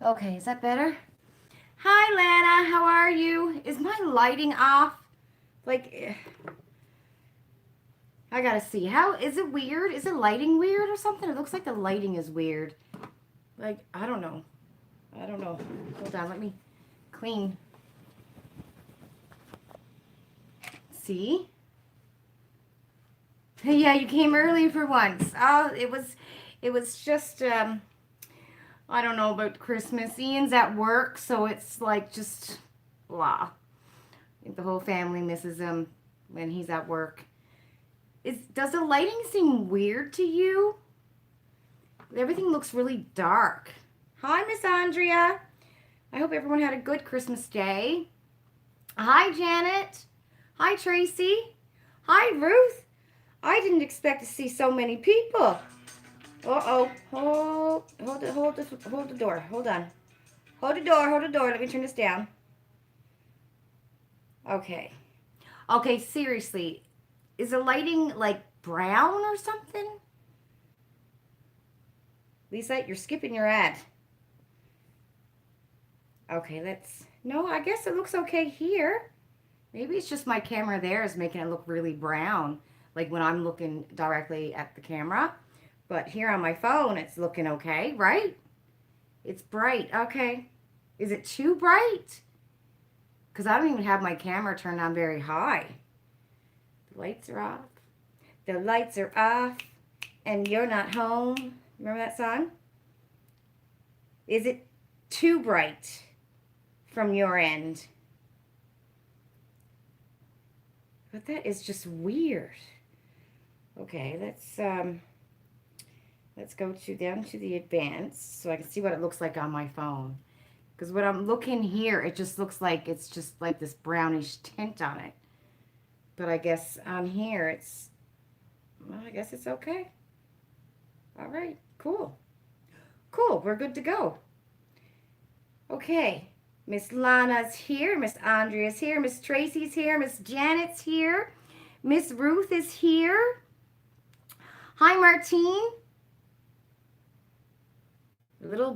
Okay, is that better? Hi, Lana. How are you? Is my lighting off? Like, I gotta see. How is it weird? Is the lighting weird or something? It looks like the lighting is weird. Like, I don't know. I don't know. Hold on, let me clean. See? Yeah, you came early for once. Oh, it was just I don't know about Christmas. Ian's at work, so it's like just blah. I think the whole family misses him when he's at work. Does the lighting seem weird to you? Everything looks really dark. Hi, Miss Andrea. I hope everyone had a good Christmas day. Hi, Janet. Hi, Tracy. Hi, Ruth. I didn't expect to see so many people. Uh-oh. Hold the door. Hold on. Hold the door. Let me turn this down. Okay. Okay, seriously. Is the lighting like brown or something? Lisa, you're skipping your ad. Okay, let's... No, I guess it looks okay here. Maybe it's just my camera there is making it look really brown, like when I'm looking directly at the camera. But here on my phone, it's looking okay, right? It's bright. Okay. Is it too bright? Because I don't even have my camera turned on very high. The lights are off. The lights are off, and you're not home. Remember that song? Is it too bright from your end? But that is just weird. Okay, let's go down to the advanced so I can see what it looks like on my phone. Because when I'm looking here, it just looks like it's just like this brownish tint on it. But I guess on here well, I guess it's okay. All right, cool. Cool, we're good to go. Okay, Miss Lana's here, Miss Andrea's here, Miss Tracy's here, Miss Janet's here, Miss Ruth is here. Hi, Martine. I'm a little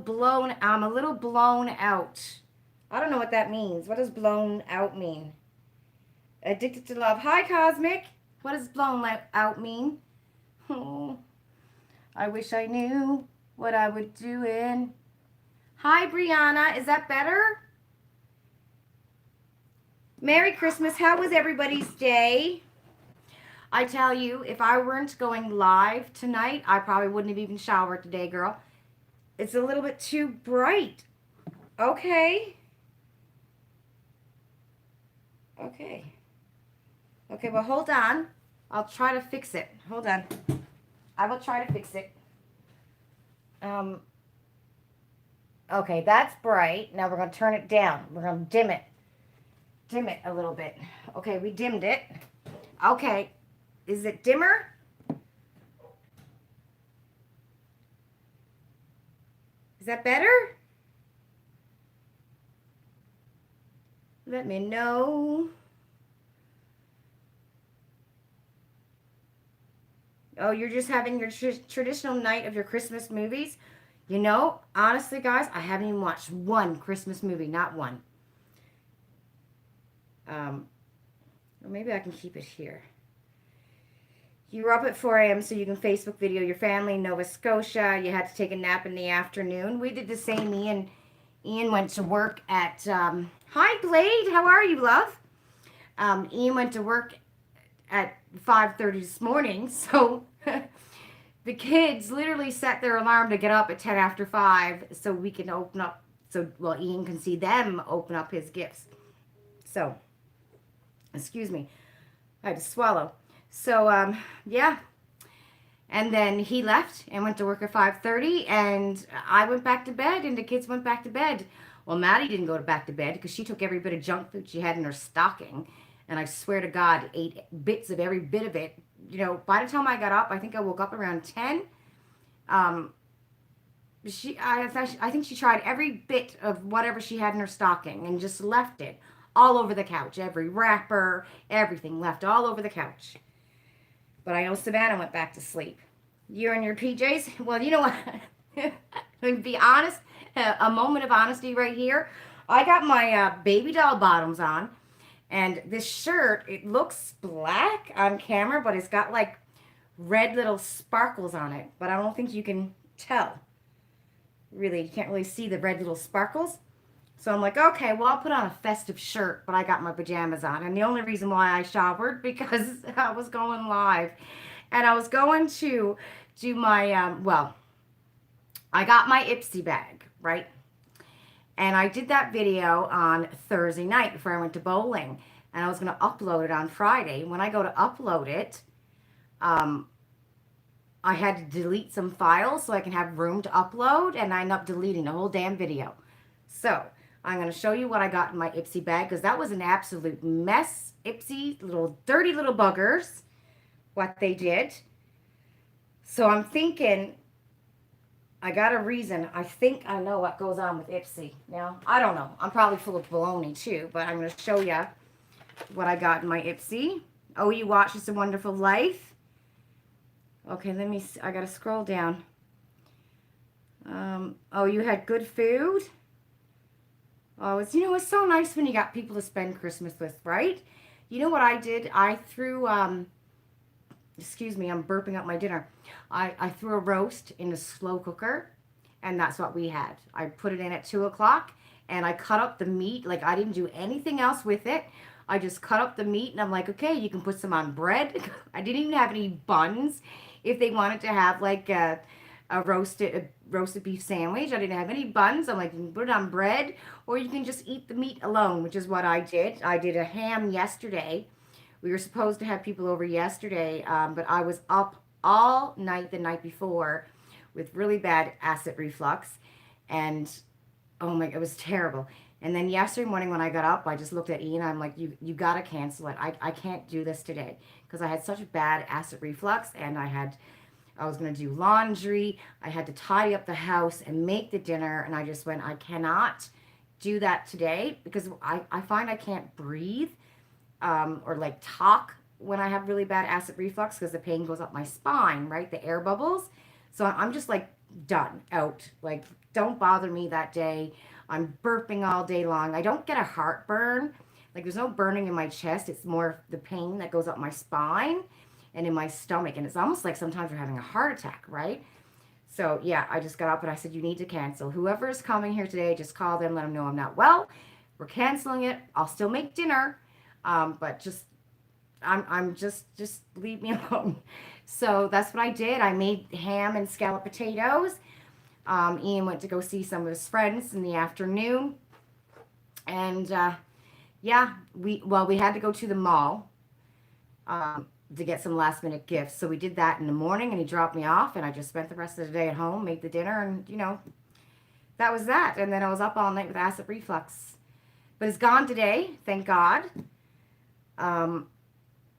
blown out. I don't know what that means. What does blown out mean? Addicted to love. Hi, Cosmic. What does blown out mean? Oh, I wish I knew what I would do in. Hi, Brianna. Is that better? Merry Christmas. How was everybody's day? I tell you, if I weren't going live tonight, I probably wouldn't have even showered today, girl. It's a little bit too bright. Okay. Okay. Okay, well, hold on. I'll try to fix it. Hold on. I will try to fix it. Okay, that's bright. Now we're going to turn it down. We're going to dim it. Dim it a little bit. Okay, we dimmed it. Okay. Is it dimmer? Is that better? Let me know. Oh, you're just having your traditional night of your Christmas movies? You know, honestly, guys, I haven't even watched one Christmas movie. Not one. Or maybe I can keep it here. You were up at 4 a.m. so you can Facebook video your family in Nova Scotia. You had to take a nap in the afternoon. We did the same. Ian went to work at... Hi, Glade. How are you, love? Ian went to work at 5:30 this morning, so the kids literally set their alarm to get up at 10 after 5 so we can open up, well, Ian can see them open up his gifts. So, excuse me, I had to swallow. So, yeah. And then he left and went to work at 5:30, and I went back to bed, and the kids went back to bed. Well, Maddie didn't go back to bed because she took every bit of junk food she had in her stocking, and I swear to God, ate bits of every bit of it. You know, by the time I got up, I think I woke up around 10. I think she tried every bit of whatever she had in her stocking and just left it all over the couch. Every wrapper, everything left all over the couch. But I know Savannah went back to sleep. You're in your PJs? Well, you know what? To be honest, a moment of honesty right here. I got my baby doll bottoms on, and this shirt, it looks black on camera, but it's got like red little sparkles on it. But I don't think you can tell. Really, you can't really see the red little sparkles. So I'm like, okay, well, I'll put on a festive shirt, but I got my pajamas on. And the only reason why I showered because I was going live. And I was going to do my, well, I got my IPSY bag, right? And I did that video on Thursday night before I went to bowling. And I was going to upload it on Friday. When I go to upload it, um, I had to delete some files so I can have room to upload. And I ended up deleting the whole damn video. So I'm going to show you what I got in my IPSY bag because that was an absolute mess. IPSY, little dirty little buggers, what they did. So I'm thinking, I got a reason. I think I know what goes on with IPSY. Now, I don't know. I'm probably full of baloney too, but I'm going to show you what I got in my IPSY. Oh, you watch It's a Wonderful Life. Okay, let me see. I got to scroll down. Oh, you had good food. Oh, it's, it's so nice when you got people to spend Christmas with, right? You know what I did? I threw, excuse me, I'm burping up my dinner. I threw a roast in a slow cooker, and that's what we had. I put it in at 2 o'clock, and I cut up the meat. Like, I didn't do anything else with it. I just cut up the meat, and I'm like, okay, you can put some on bread. I didn't even have any buns. If they wanted to have, like, a roasted beef sandwich, I didn't have any buns. I'm like, you can put it on bread, or you can just eat the meat alone, which is what I did. I did a ham yesterday. We were supposed to have people over yesterday, but I was up all night the night before with really bad acid reflux, and oh my, it was terrible. And then yesterday morning when I got up, I just looked at Ian. I'm like, you got to cancel it. I can't do this today because I had such bad acid reflux, and I was going to do laundry. I had to tidy up the house and make the dinner, and I just went, I cannot do that today because I find I can't breathe or like talk when I have really bad acid reflux because the pain goes up my spine, right? The air bubbles. So I'm just like done, out. Like, don't bother me that day. I'm burping all day long. I don't get a heartburn. Like, there's no burning in my chest. It's more the pain that goes up my spine and in my stomach. And it's almost like sometimes you're having a heart attack, right? So, yeah, I just got up and I said, you need to cancel. Whoever is coming here today, just call them, let them know I'm not well. We're canceling it. I'll still make dinner. But just leave me alone. So that's what I did. I made ham and scalloped potatoes. Ian went to go see some of his friends in the afternoon. And, yeah, we had to go to the mall, to get some last minute gifts. So we did that in the morning and he dropped me off and I just spent the rest of the day at home, made the dinner and, that was that. And then I was up all night with acid reflux. But it's gone today, thank God.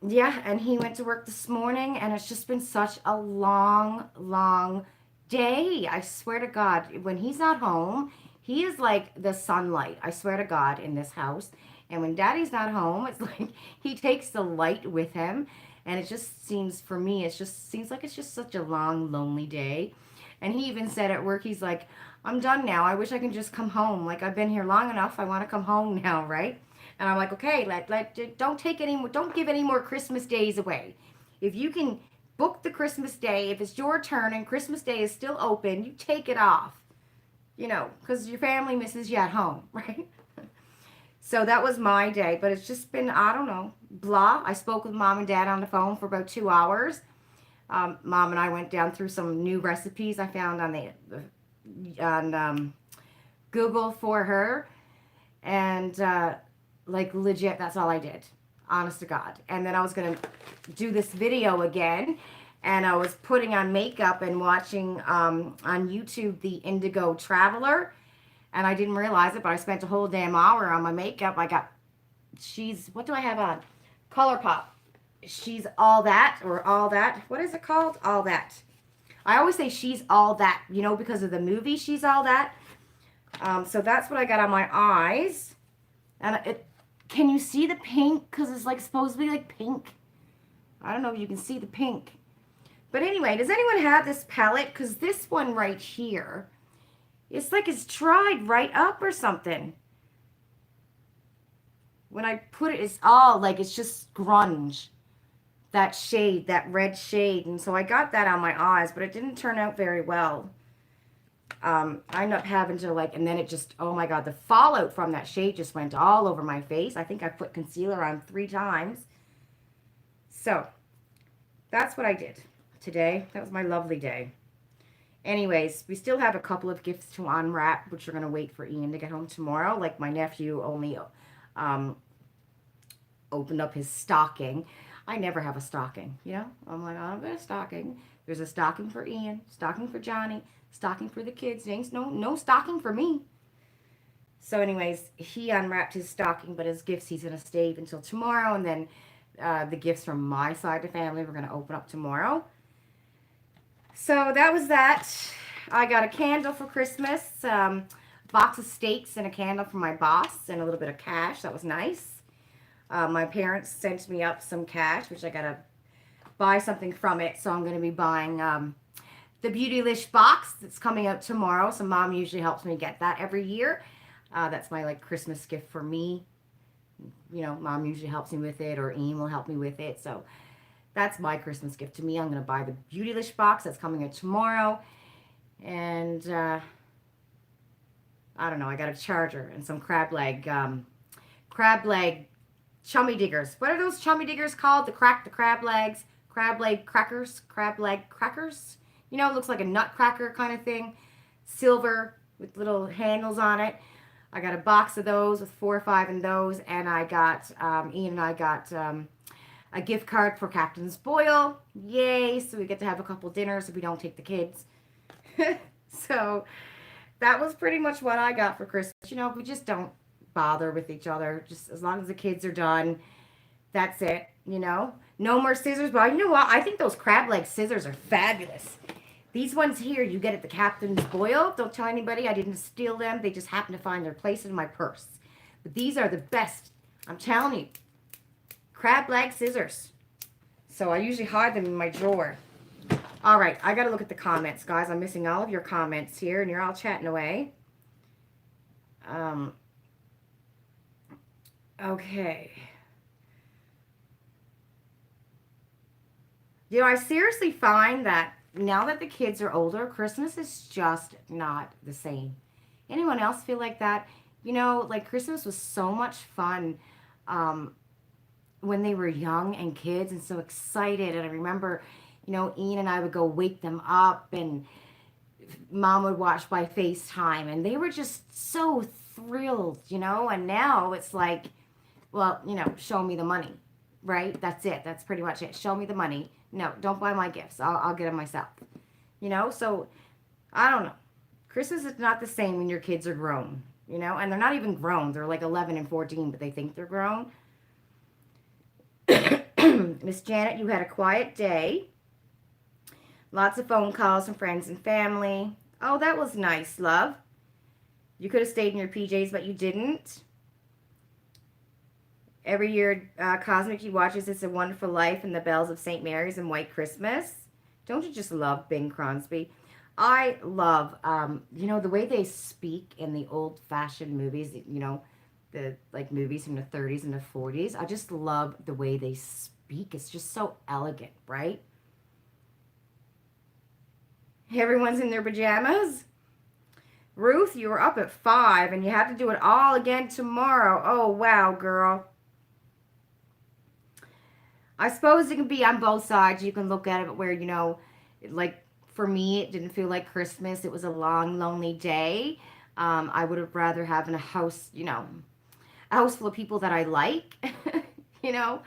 Yeah, and he went to work this morning, and it's just been such a long, long day. I swear to God, when he's not home, he is like the sunlight, I swear to God, in this house. And when Daddy's not home, it's like he takes the light with him, and it just seems, for me, it just seems like it's just such a long, lonely day. And he even said at work, he's like, I'm done now. I wish I could just come home. Like, I've been here long enough. I want to come home now, right? And I'm like, okay, don't give any more Christmas days away. If you can book the Christmas day, if it's your turn and Christmas day is still open, you take it off, because your family misses you at home, right? So that was my day, but it's just been, I don't know, blah. I spoke with Mom and Dad on the phone for about 2 hours. Mom and I went down through some new recipes I found on Google for her, and like, legit, that's all I did. Honest to God. And then I was going to do this video again. And I was putting on makeup and watching on YouTube the Indigo Traveler. And I didn't realize it, but I spent a whole damn hour on my makeup. I got, what do I have on? ColourPop. She's All That, or All That. What is it called? All That. I always say She's All That, because of the movie She's All That. So that's what I got on my eyes. And can you see the pink? Because it's like supposed to be like pink. I don't know if you can see the pink. But anyway, does anyone have this palette? Because this one right here It's like it's dried right up or something. When I put it, it's all like it's just grunge. That shade, that red shade. And so I got that on my eyes, but it didn't turn out very well. I ended up having to like, and then it just, oh my God, the fallout from that shade just went all over my face. I think I put concealer on 3 times. So that's what I did today. That was my lovely day. Anyways, we still have a couple of gifts to unwrap, which are going to wait for Ian to get home tomorrow. Like my nephew only um, opened up his stocking. I never have a stocking, you know? I'm like, I've got a stocking. There's a stocking for Ian, stocking for Johnny, stocking for the kids. There's no stocking for me. So anyways, he unwrapped his stocking, but his gifts he's going to save until tomorrow. And then the gifts from my side of the family we're going to open up tomorrow. So that was that. I got a candle for Christmas, box of steaks and a candle for my boss, and a little bit of cash. That was nice. My parents sent me up some cash, which I got to buy something from it. So I'm going to be buying the Beautylish box that's coming out tomorrow. So Mom usually helps me get that every year. That's my like Christmas gift for me. You know, Mom usually helps me with it, or Ian will help me with it. So that's my Christmas gift to me. I'm going to buy the Beautylish box that's coming out tomorrow. And I don't know, I got a charger and some crab leg chummy diggers. What are those chummy diggers called? The crab legs, crab leg crackers, crab leg crackers. You know, it looks like a nutcracker kind of thing. Silver with little handles on it. I got a box of those with 4 or 5 in those, and I got Ian and I got a gift card for Captain's Boil. Yay! So we get to have a couple dinners if we don't take the kids. So that was pretty much what I got for Christmas. You know, we just don't bother with each other. Just as long as the kids are done, that's it. You know, no more scissors. But you know what? I think those crab leg scissors are fabulous. These ones here you get at the Captain's Boil. Don't tell anybody I didn't steal them. They just happen to find their place in my purse. But these are the best. I'm telling you. Crab leg scissors. So I usually hide them in my drawer. All right, I got to look at the comments, guys. I'm missing all of your comments here, and you're all chatting away. Okay. You know, I seriously find that now that the kids are older, Christmas is just not the same. Anyone else feel like that? You know, like Christmas was so much fun when they were young and kids and so excited. And I remember, you know, Ian and I would go wake them up, and Mom would watch by FaceTime, and they were just so thrilled, you know. And now it's like, well, you know, show me the money, right? That's it. That's pretty much it. Show me the money. No, don't buy my gifts. I'll get them myself, you know. So I don't know. Christmas is not the same when your kids are grown, you know, and they're not even grown. They're like 11 and 14, but they think they're grown. Miss Janet, you had a quiet day. Lots of phone calls from friends and family. Oh, that was nice, love. You could have stayed in your PJs, but you didn't. Every year, Cosmic, he watches It's a Wonderful Life and The Bells of St. Mary's and White Christmas. Don't you just love Bing Crosby? I love, you know, the way they speak in the old-fashioned movies, you know, the like movies from the 30s and the 40s. I just love the way they speak. It's just so elegant, right? Everyone's in their pajamas. Ruth, you were up at 5 and you have to do it all again tomorrow. Oh, wow, girl. I suppose it can be on both sides. You can look at it where, you know, like for me, it didn't feel like Christmas. It was a long, lonely day. I would have rather have in a house, you know, a house full of people that I like, you know.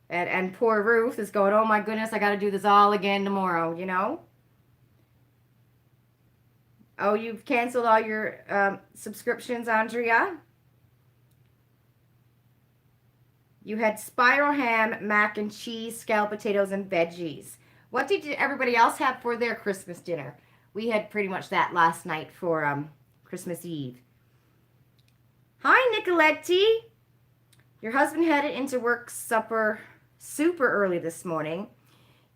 And poor Ruth is going, oh my goodness, I got to do this all again tomorrow, you know. Oh, you've canceled all your subscriptions, Andrea? You had spiral ham, mac and cheese, scalloped potatoes, and veggies. What did everybody else have for their Christmas dinner? We had pretty much that last night for Christmas Eve. Hi, Nicoletti. Your husband headed into work super early this morning.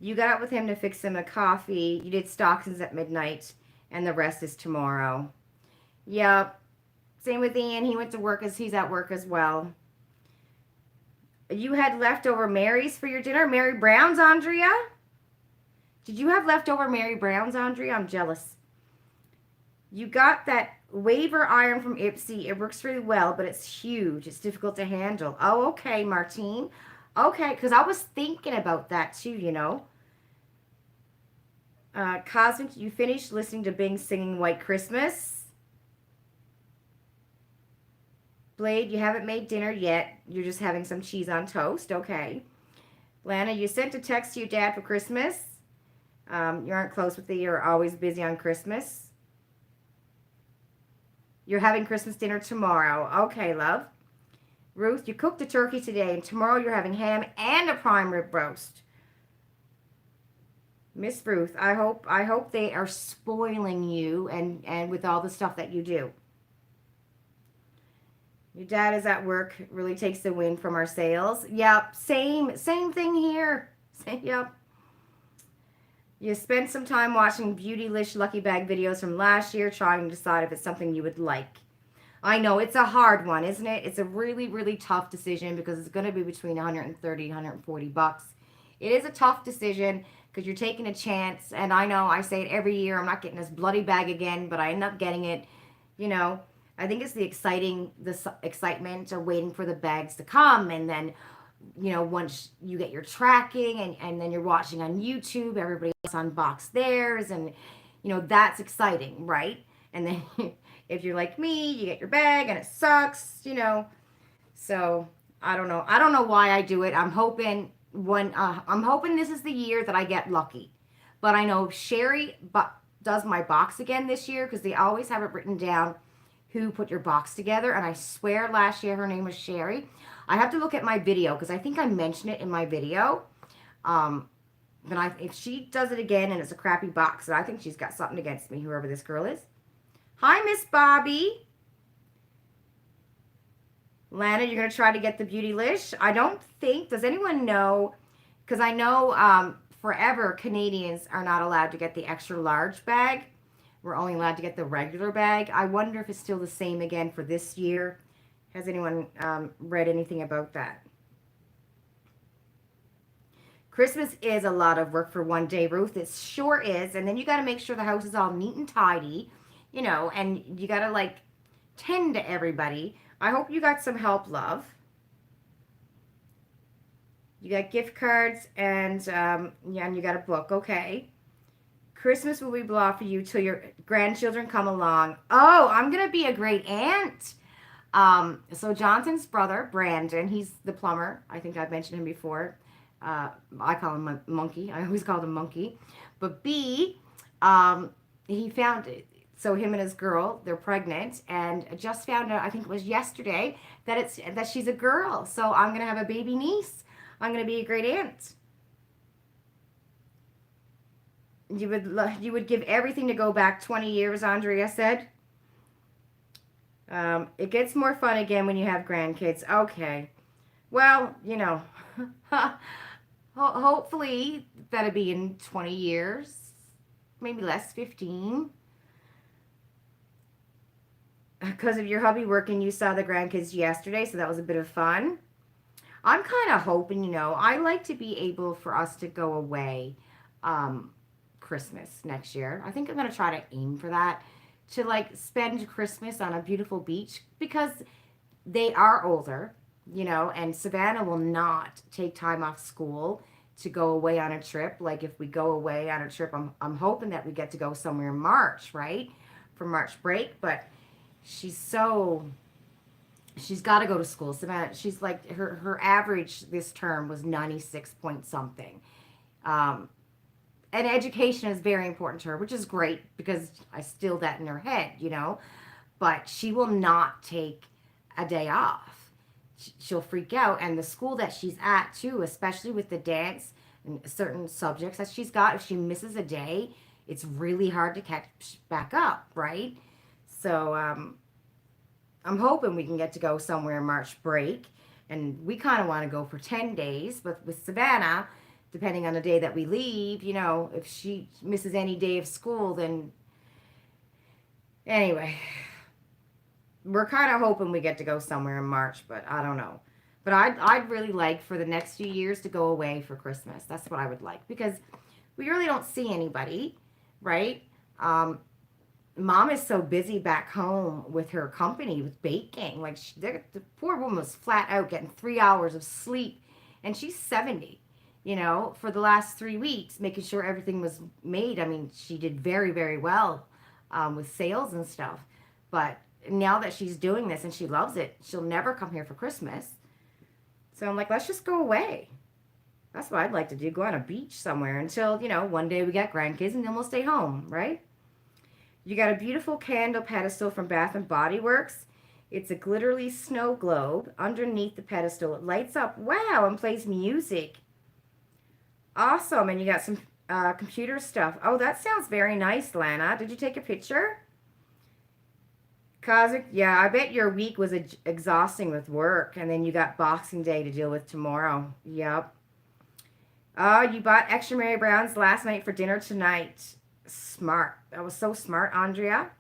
You got up with him to fix him a coffee. You did stockings at midnight, and the rest is tomorrow. Yep. Same with Ian. He went to work as he's at work as well. You had leftover Mary's for your dinner? Mary Brown's, Andrea? Did you have leftover Mary Brown's, Andrea? I'm jealous. You got that waver iron from IPSY. It works really well, but it's huge. It's difficult to handle. Oh, okay, Martine. Okay, because I was thinking about that too, you know. Cosmic, you finished listening to Bing singing White Christmas? Blade, you haven't made dinner yet. You're just having some cheese on toast. Okay. Lana, you sent a text to your dad for Christmas. You aren't close with it. You're always busy on Christmas. You're having Christmas dinner tomorrow. Okay, love. Ruth, you cooked the turkey today, and tomorrow you're having ham and a prime rib roast. Miss Ruth, I hope they are spoiling you and with all the stuff that you do. Your dad is at work. Really takes the win from our sales. Yep, same thing here. Yep. You spent some time watching Beautylish Lucky Bag videos from last year, trying to decide if it's something you would like. I know, it's a hard one, isn't it? It's a really, really tough decision because it's going to be between 130 and 140 bucks. It is a tough decision because you're taking a chance, and I know I say it every year, I'm not getting this bloody bag again, but I end up getting it, you know. I think it's the excitement of waiting for the bags to come, and then, you know, once you get your tracking and then you're watching on YouTube, everybody else unbox theirs, and, you know, that's exciting, right? And then if you're like me, you get your bag and it sucks, you know. So I don't know. I don't know why I do it. I'm hoping this is the year that I get lucky. But I know Sherry does my box again this year because they always have it written down who put your box together. And I swear last year her name was Sherry. I have to look at my video because I think I mentioned it in my video. But if she does it again and it's a crappy box, then I think she's got something against me, whoever this girl is. Hi, Miss Bobby. Lana, you're going to try to get the Beautylish? I don't think, does anyone know, because I know forever Canadians are not allowed to get the extra large bag. We're only allowed to get the regular bag. I wonder if it's still the same again for this year. Has anyone read anything about that? Christmas is a lot of work for one day, Ruth. It sure is. And then you got to make sure the house is all neat and tidy, you know, and you got to, like, tend to everybody. I hope you got some help, love. You got gift cards and, yeah, and you got a book. Okay. Christmas will be blah for you till your grandchildren come along. Oh, I'm going to be a great aunt. So Jonathan's brother, Brandon, he's the plumber. I think I've mentioned him before. I call him Monkey. I always called him Monkey. But B, he found it. So him and his girl, they're pregnant, and just found out, I think it was yesterday, that she's a girl. So I'm going to have a baby niece. I'm going to be a great aunt. You would give everything to go back 20 years, Andrea said. It gets more fun again when you have grandkids. Okay. Well, you know, hopefully that'll be in 20 years. Maybe less, 15. Because of your hubby working, you saw the grandkids yesterday, so that was a bit of fun. I'm kind of hoping, you know, I like to be able for us to go away Christmas next year. I think I'm going to try to aim for that, to like spend Christmas on a beautiful beach, because they are older, you know, and Savannah will not take time off school to go away on a trip. Like if we go away on a trip, I'm hoping that we get to go somewhere in March, right? For March break, but she's got to go to school. Savannah, she's like, her average this term was 96 point something. And education is very important to her, which is great because I still that in her head, you know. But she will not take a day off. She'll freak out. And the school that she's at, too, especially with the dance and certain subjects that she's got, if she misses a day, it's really hard to catch back up, right? So I'm hoping we can get to go somewhere in March break. And we kind of want to go for 10 days. But with Savannah, depending on the day that we leave, you know, if she misses any day of school, then anyway, we're kind of hoping we get to go somewhere in March, but I don't know. But I'd really like for the next few years to go away for Christmas. That's what I would like because we really don't see anybody, right? Mom is so busy back home with her company with baking. Like the poor woman was flat out getting 3 hours of sleep, and she's 70. You know, for the last 3 weeks, making sure everything was made. I mean, she did very, very well with sales and stuff. But now that she's doing this and she loves it, she'll never come here for Christmas. So I'm like, let's just go away. That's what I'd like to do. Go on a beach somewhere until, you know, one day we get grandkids and then we'll stay home, right? You got a beautiful candle pedestal from Bath and Body Works. It's a glittery snow globe. Underneath the pedestal, it lights up, wow, and plays music. Awesome. And you got some computer stuff. Oh, that sounds very nice, Lana. Did you take a picture? Cause yeah, I bet your week was exhausting with work, and then you got Boxing Day to deal with tomorrow. Yep. Oh, you bought extra Mary Browns last night for dinner tonight. Smart. That was so smart, Andrea.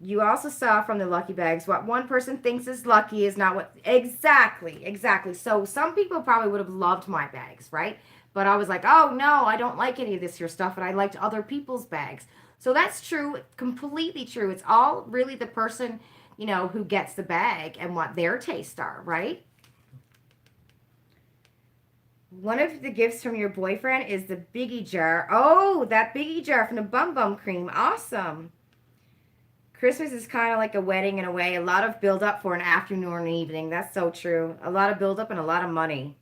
You also saw from the lucky bags what one person thinks is lucky is not what exactly. So some people probably would have loved my bags, right? But I was like, oh no, I don't like any of this here stuff, and I liked other people's bags. So that's true, completely true. It's all really the person, you know, who gets the bag and what their tastes are, right? One of the gifts from your boyfriend is the Biggie jar. Oh, that Biggie jar from the Bum Bum Cream. Awesome. Christmas is kind of like a wedding in a way. A lot of build up for an afternoon or an evening. That's so true. A lot of build up and a lot of money.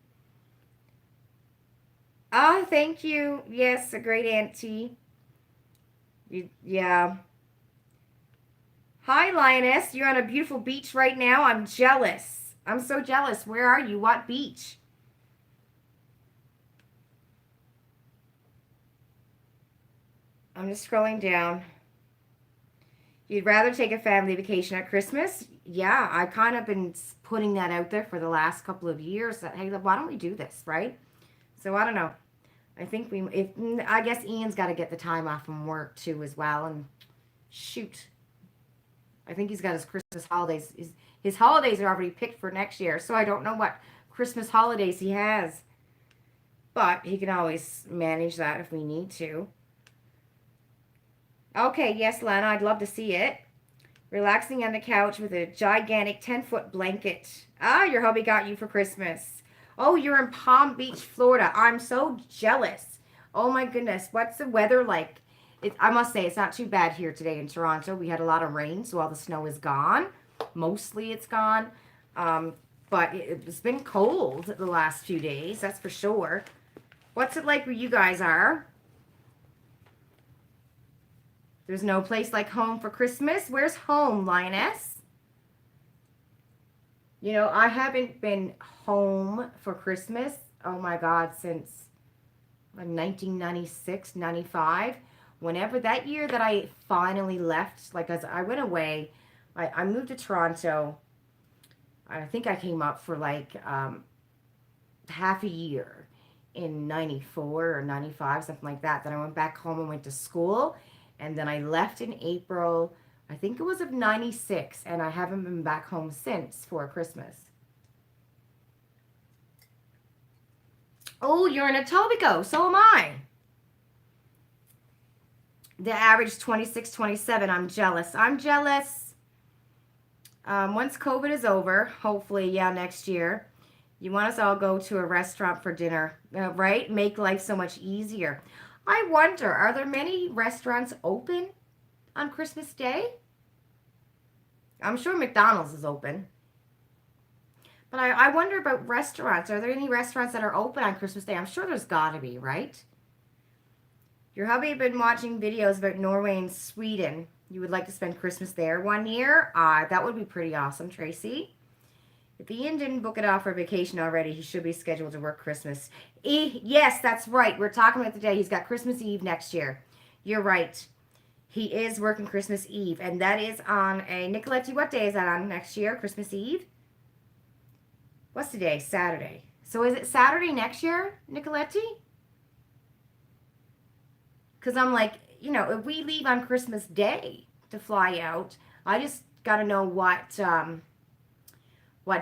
Oh, thank you. Yes, a great auntie. Yeah. Hi, Lioness. You're on a beautiful beach right now. I'm jealous. I'm so jealous. Where are you? What beach? I'm just scrolling down. You'd rather take a family vacation at Christmas? Yeah, I kind of been putting that out there for the last couple of years that, hey, why don't we do this, right? So I don't know. I think I guess Ian's got to get the time off from work too as well. And shoot, I think he's got his Christmas holidays. His holidays are already picked for next year. So I don't know what Christmas holidays he has. But he can always manage that if we need to. Okay, yes, Lana, I'd love to see it. Relaxing on the couch with a gigantic 10-foot blanket. Ah, your hubby got you for Christmas. Oh, you're in Palm Beach, Florida. I'm so jealous. Oh my goodness, what's the weather like? I must say, it's not too bad here today in Toronto. We had a lot of rain, so all the snow is gone. Mostly it's gone. But it's been cold the last few days, that's for sure. What's it like where you guys are? There's no place like home for Christmas. Where's home, Lioness? You know, I haven't been home for Christmas, oh my God, since 1996, 95. Whenever that year that I finally left, like as I went away, I moved to Toronto. I think I came up for like half a year in 94 or 95, something like that. Then I went back home and went to school. And then I left in April, I think it was of 96, and I haven't been back home since for Christmas. Oh, you're in Etobicoke, so am I. The average 26, 27, I'm jealous. I'm jealous. Once COVID is over, hopefully, yeah, next year, you want us all go to a restaurant for dinner, right? Make life so much easier. I wonder, are there many restaurants open on Christmas Day? I'm sure McDonald's is open. But I wonder about restaurants. Are there any restaurants that are open on Christmas Day? I'm sure there's got to be, right? Your hubby had been watching videos about Norway and Sweden. You would like to spend Christmas there one year? That would be pretty awesome, Tracy. If Ian didn't book it off for vacation already, he should be scheduled to work Christmas. Yes, that's right. We're talking about the day. He's got Christmas Eve next year. You're right. He is working Christmas Eve. And that is on a... Nicoletti, what day is that on next year? Christmas Eve? What's the day? Saturday. So is it Saturday next year, Nicoletti? Because I'm like, if we leave on Christmas Day to fly out, I just got to know what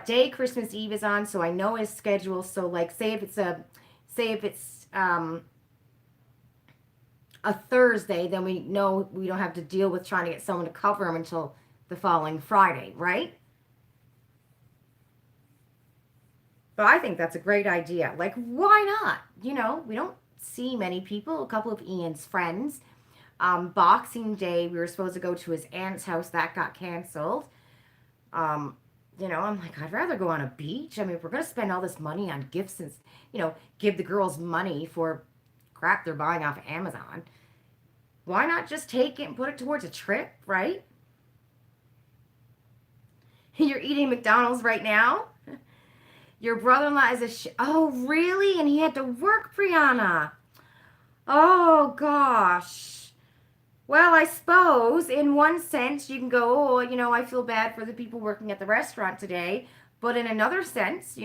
day Christmas Eve is on, so I know his schedule. So like, say if it's a Thursday, then we know we don't have to deal with trying to get someone to cover him until the following Friday, right? But I think that's a great idea. Like, why not? We don't see many people. A couple of Ian's friends. Boxing Day, we were supposed to go to his aunt's house. That got canceled. Um, I'm like, I'd rather go on a beach. I mean, if we're going to spend all this money on gifts and, give the girls money for crap they're buying off Amazon, why not just take it and put it towards a trip, right? You're eating McDonald's right now? Your brother-in-law is oh, really? And he had to work, Brianna. Oh, gosh. Well, I suppose in one sense you can go, oh, I feel bad for the people working at the restaurant today. But in another sense,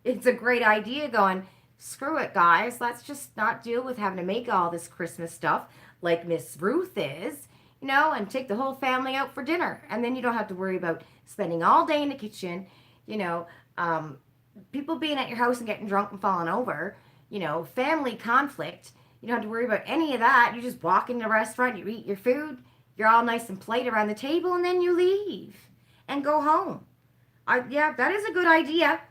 it's a great idea going, screw it, guys. Let's just not deal with having to make all this Christmas stuff like Miss Ruth is, and take the whole family out for dinner. And then you don't have to worry about spending all day in the kitchen, you know, um, people being at your house and getting drunk and falling over, family conflict. You don't have to worry about any of that. You just walk in the restaurant, you eat your food, you're all nice and polite around the table, and then you leave and go home. Yeah, that is a good idea.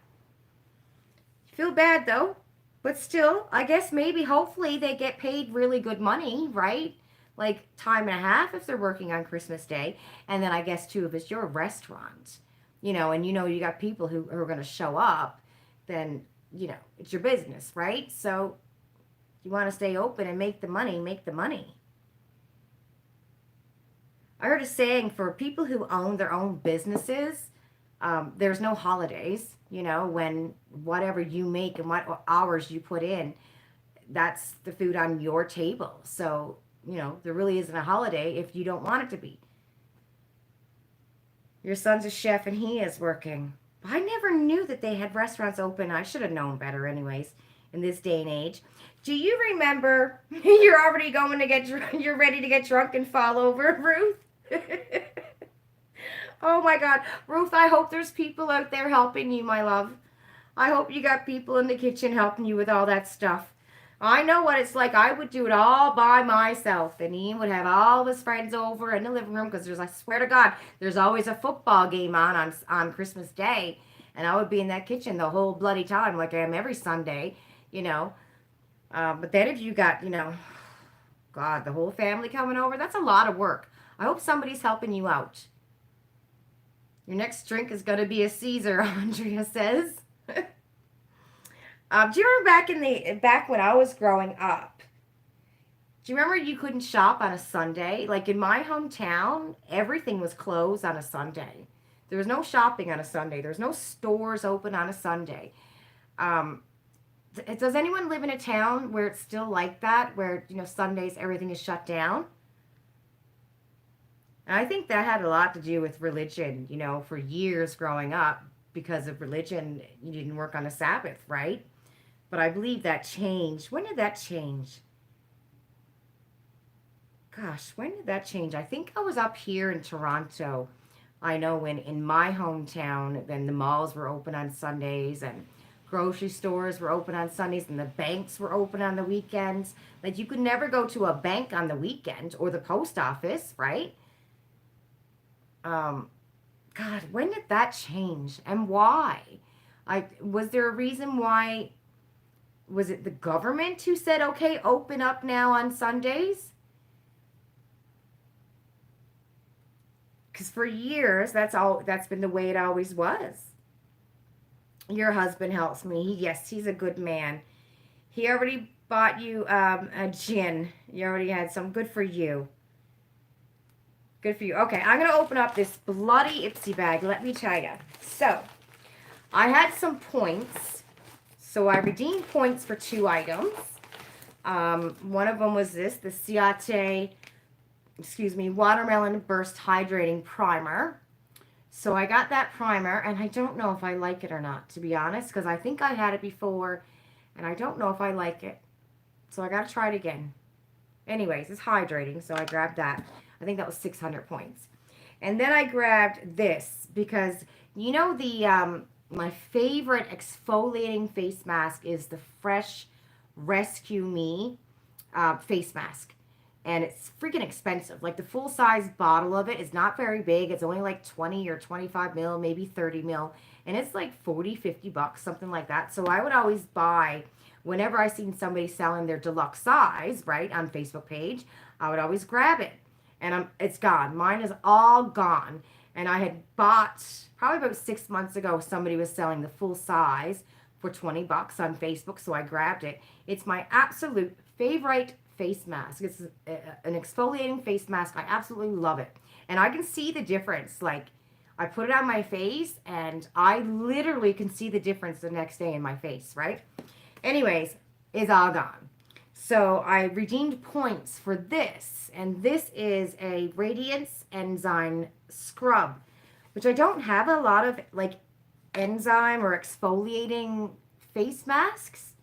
Feel bad though, but still, I guess maybe hopefully they get paid really good money, right? Like time and a half if they're working on Christmas Day. And then I guess too, if it's your restaurant, and you got people who are going to show up, then, it's your business, right? So you want to stay open and make the money, make the money. I heard a saying for people who own their own businesses, there's no holidays, when whatever you make and what hours you put in, that's the food on your table. So, there really isn't a holiday if you don't want it to be. Your son's a chef and he is working. I never knew that they had restaurants open. I should have known better anyways in this day and age. Do you remember you're already going to get drunk, you're ready to get drunk and fall over, Ruth? Oh my God. Ruth, I hope there's people out there helping you, my love. I hope you got people in the kitchen helping you with all that stuff. I know what it's like. I would do it all by myself. And Ian would have all his friends over in the living room because I swear to God, there's always a football game on Christmas Day. And I would be in that kitchen the whole bloody time like I am every Sunday, But then if you got, God, the whole family coming over, that's a lot of work. I hope somebody's helping you out. Your next drink is going to be a Caesar, Andrea says. Do you remember back when I was growing up? Do you remember you couldn't shop on a Sunday? Like in my hometown, everything was closed on a Sunday. There was no shopping on a Sunday. There was no stores open on a Sunday. Does anyone live in a town where it's still like that, where Sundays everything is shut down? And I think that had a lot to do with religion. For years growing up, because of religion, you didn't work on a Sabbath, right? But I believe that changed. When did that change? Gosh, when did that change? I think I was up here in Toronto. I know when in my hometown, then the malls were open on Sundays and grocery stores were open on Sundays and the banks were open on the weekends. Like you could never go to a bank on the weekend or the post office, right? God, when did that change and why? Was there a reason why? Was it the government who said, okay, open up now on Sundays? Because for years, that's been the way it always was. Your husband helps me. Yes, he's a good man. He already bought you a gin. You already had some. Good for you. Good for you. Okay, I'm going to open up this bloody IPSY bag. Let me tell you. So, I had some points. So I redeemed points for 2 items. One of them was the Ciate, Watermelon Burst Hydrating Primer. So I got that primer, and I don't know if I like it or not, to be honest, because I think I had it before, and I don't know if I like it. So I got to try it again. Anyways, it's hydrating, so I grabbed that. I think that was 600 points. And then I grabbed this because, you know, my favorite exfoliating face mask is the Fresh Rescue Me face mask. And it's freaking expensive. Like the full size bottle of it is not very big. It's only like 20 or 25 mil, maybe 30 mil. And it's like 40, 50 bucks, something like that. So I would always buy, whenever I seen somebody selling their deluxe size, right, on Facebook page, I would always grab it. And it's gone. Mine is all gone. And I had bought, probably about 6 months ago, somebody was selling the full size for 20 bucks on Facebook. So I grabbed it. It's my absolute favorite face mask. It's an exfoliating face mask. I absolutely love it. And I can see the difference. Like, I put it on my face, and I literally can see the difference the next day in my face, right? Anyways, it's all gone. So I redeemed points for this, and this is a Radiance Enzyme Scrub, which I don't have a lot of, like, enzyme or exfoliating face masks.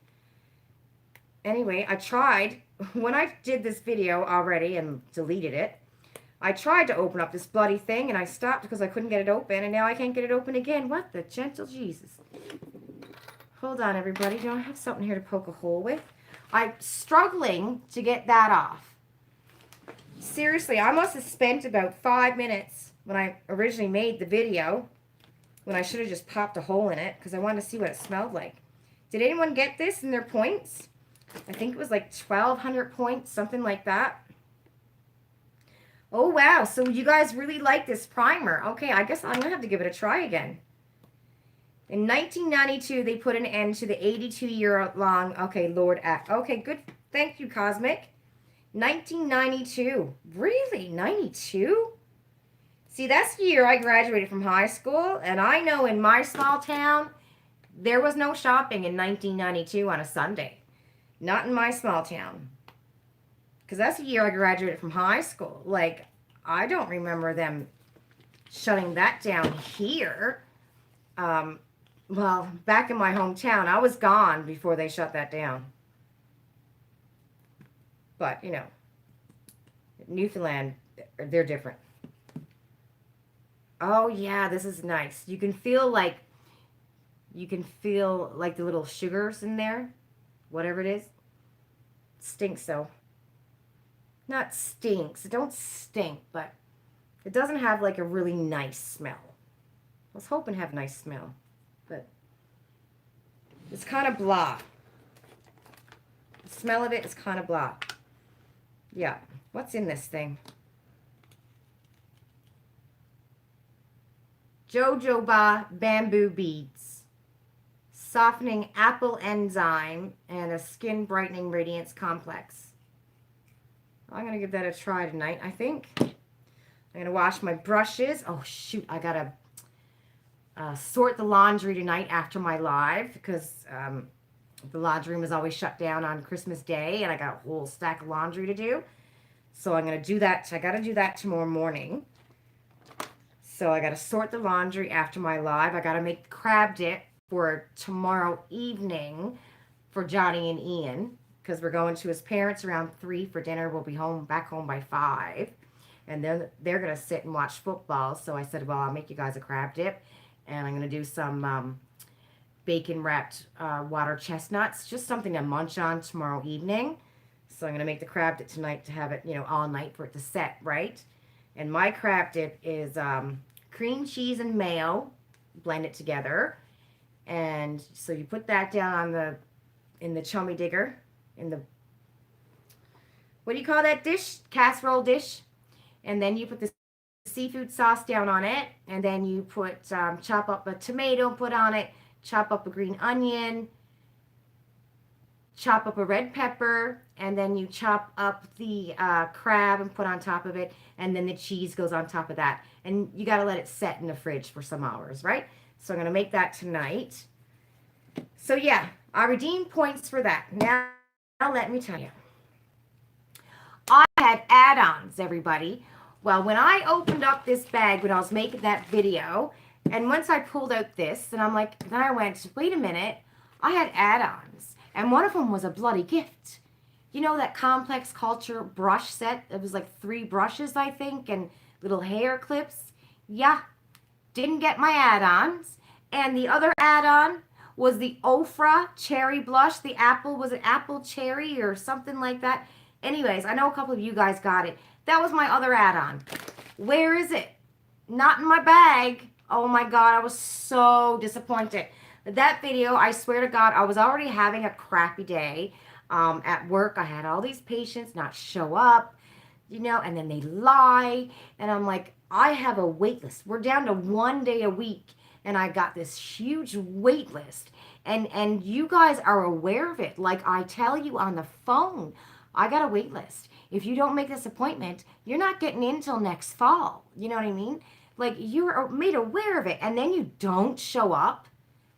Anyway, I tried, when I did this video already and deleted it, I tried to open up this bloody thing, and I stopped because I couldn't get it open, and now I can't get it open again. What the gentle Jesus. Hold on, everybody. Do I have something here to poke a hole with? I'm struggling to get that off. Seriously, I must have spent about 5 minutes when I originally made the video, when I should have just popped a hole in it because I wanted to see what it smelled like. Did anyone get this in their points? I think it was like 1,200 points, something like that. Oh, wow. So you guys really like this primer. Okay, I guess I'm going to have to give it a try again. In 1992, they put an end to the 82-year-long, okay, Lord Act. Okay, good. Thank you, Cosmic. 1992. Really? 92? See, that's the year I graduated from high school, and I know in my small town, there was no shopping in 1992 on a Sunday. Not in my small town. Because that's the year I graduated from high school. Like, I don't remember them shutting that down here. Well, back in my hometown, I was gone before they shut that down. But, you know, Newfoundland, they're different. Oh, yeah, this is nice. You can feel like the little sugars in there, whatever it is. Stinks, though. Not stinks. It don't stink, but it doesn't have like a really nice smell. I was hoping to have a nice smell, but it's kind of blah. The smell of it is kind of blah. Yeah. What's in this thing? Jojoba bamboo beads, softening apple enzyme, and a skin brightening radiance complex. I'm going to give that a try tonight, I think. I'm going to wash my brushes. Oh, shoot. I got to sort the laundry tonight after my live because the laundry room is always shut down on Christmas Day, and I got a whole stack of laundry to do. So I'm going to do that. I got to do that tomorrow morning. So I got to sort the laundry after my live. I got to make crab dip for tomorrow evening for Johnny and Ian, because we're going to his parents around 3 for dinner. We'll be back home by 5. And then they're going to sit and watch football. So I said, well, I'll make you guys a crab dip. And I'm going to do some bacon-wrapped water chestnuts. Just something to munch on tomorrow evening. So I'm going to make the crab dip tonight to have it, you know, all night for it to set, right? And my crab dip is cream cheese and mayo. Blend it together. And so you put that down in the chummy digger. In the, what do you call that dish? Casserole dish. And then you put the seafood sauce down on it. And then you put, chop up a tomato, put on it. Chop up a green onion. Chop up a red pepper. And then you chop up the crab and put on top of it. And then the cheese goes on top of that. And you got to let it set in the fridge for some hours, right? So I'm going to make that tonight. So yeah, I redeemed points for that. Now let me tell you. I had add-ons, everybody. Well, when I opened up this bag when I was making that video, and once I pulled out this, and I'm like, then I went, wait a minute, I had add-ons, and one of them was a bloody gift. You know that Complex Culture brush set? It was like 3 brushes, I think, and little hair clips. Yeah, didn't get my add-ons. And the other add-on was the Ofra Cherry Blush. The apple, was it apple cherry or something like that? Anyways, I know a couple of you guys got it. That was my other add-on. Where is it? Not in my bag. Oh my God, I was so disappointed. That video, I swear to God, I was already having a crappy day. At work, I had all these patients not show up, you know, and then they lie. And I'm like, I have a wait list. We're down to 1 day a week, and I got this huge wait list. And you guys are aware of it. Like I tell you on the phone, I got a wait list. If you don't make this appointment, you're not getting in till next fall. You know what I mean? Like you're made aware of it, and then you don't show up,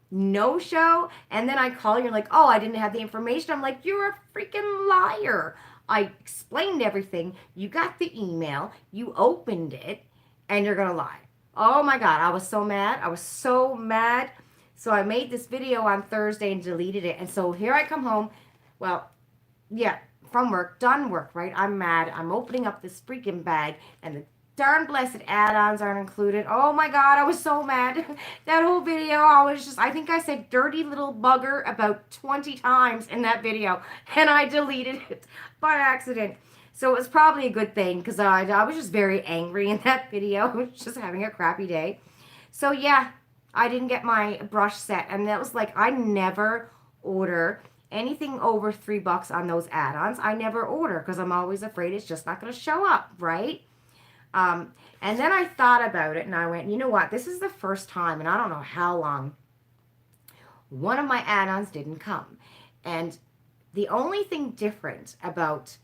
no show, and then I call you, you're like, oh, I didn't have the information. I'm like, you're a freaking liar. I explained everything. You got the email, you opened it, and you're gonna lie. Oh my God, I was so mad. I was so mad. So I made this video on Thursday and deleted it. And so here I come home. Well, yeah, from work, done work, right? I'm mad. I'm opening up this freaking bag, and the darn blessed add-ons aren't included. Oh my God, I was so mad. That whole video, I think I said dirty little bugger about 20 times in that video, and I deleted it by accident. So it was probably a good thing, because I was just very angry in that video. I was just having a crappy day. So yeah, I didn't get my brush set, and that was like, I never order anything over $3 on those add-ons. I never order because I'm always afraid it's just not going to show up, right? And then I thought about it, and I went, you know what? This is the first time, and I don't know how long, one of my add-ons didn't come. And the only thing different about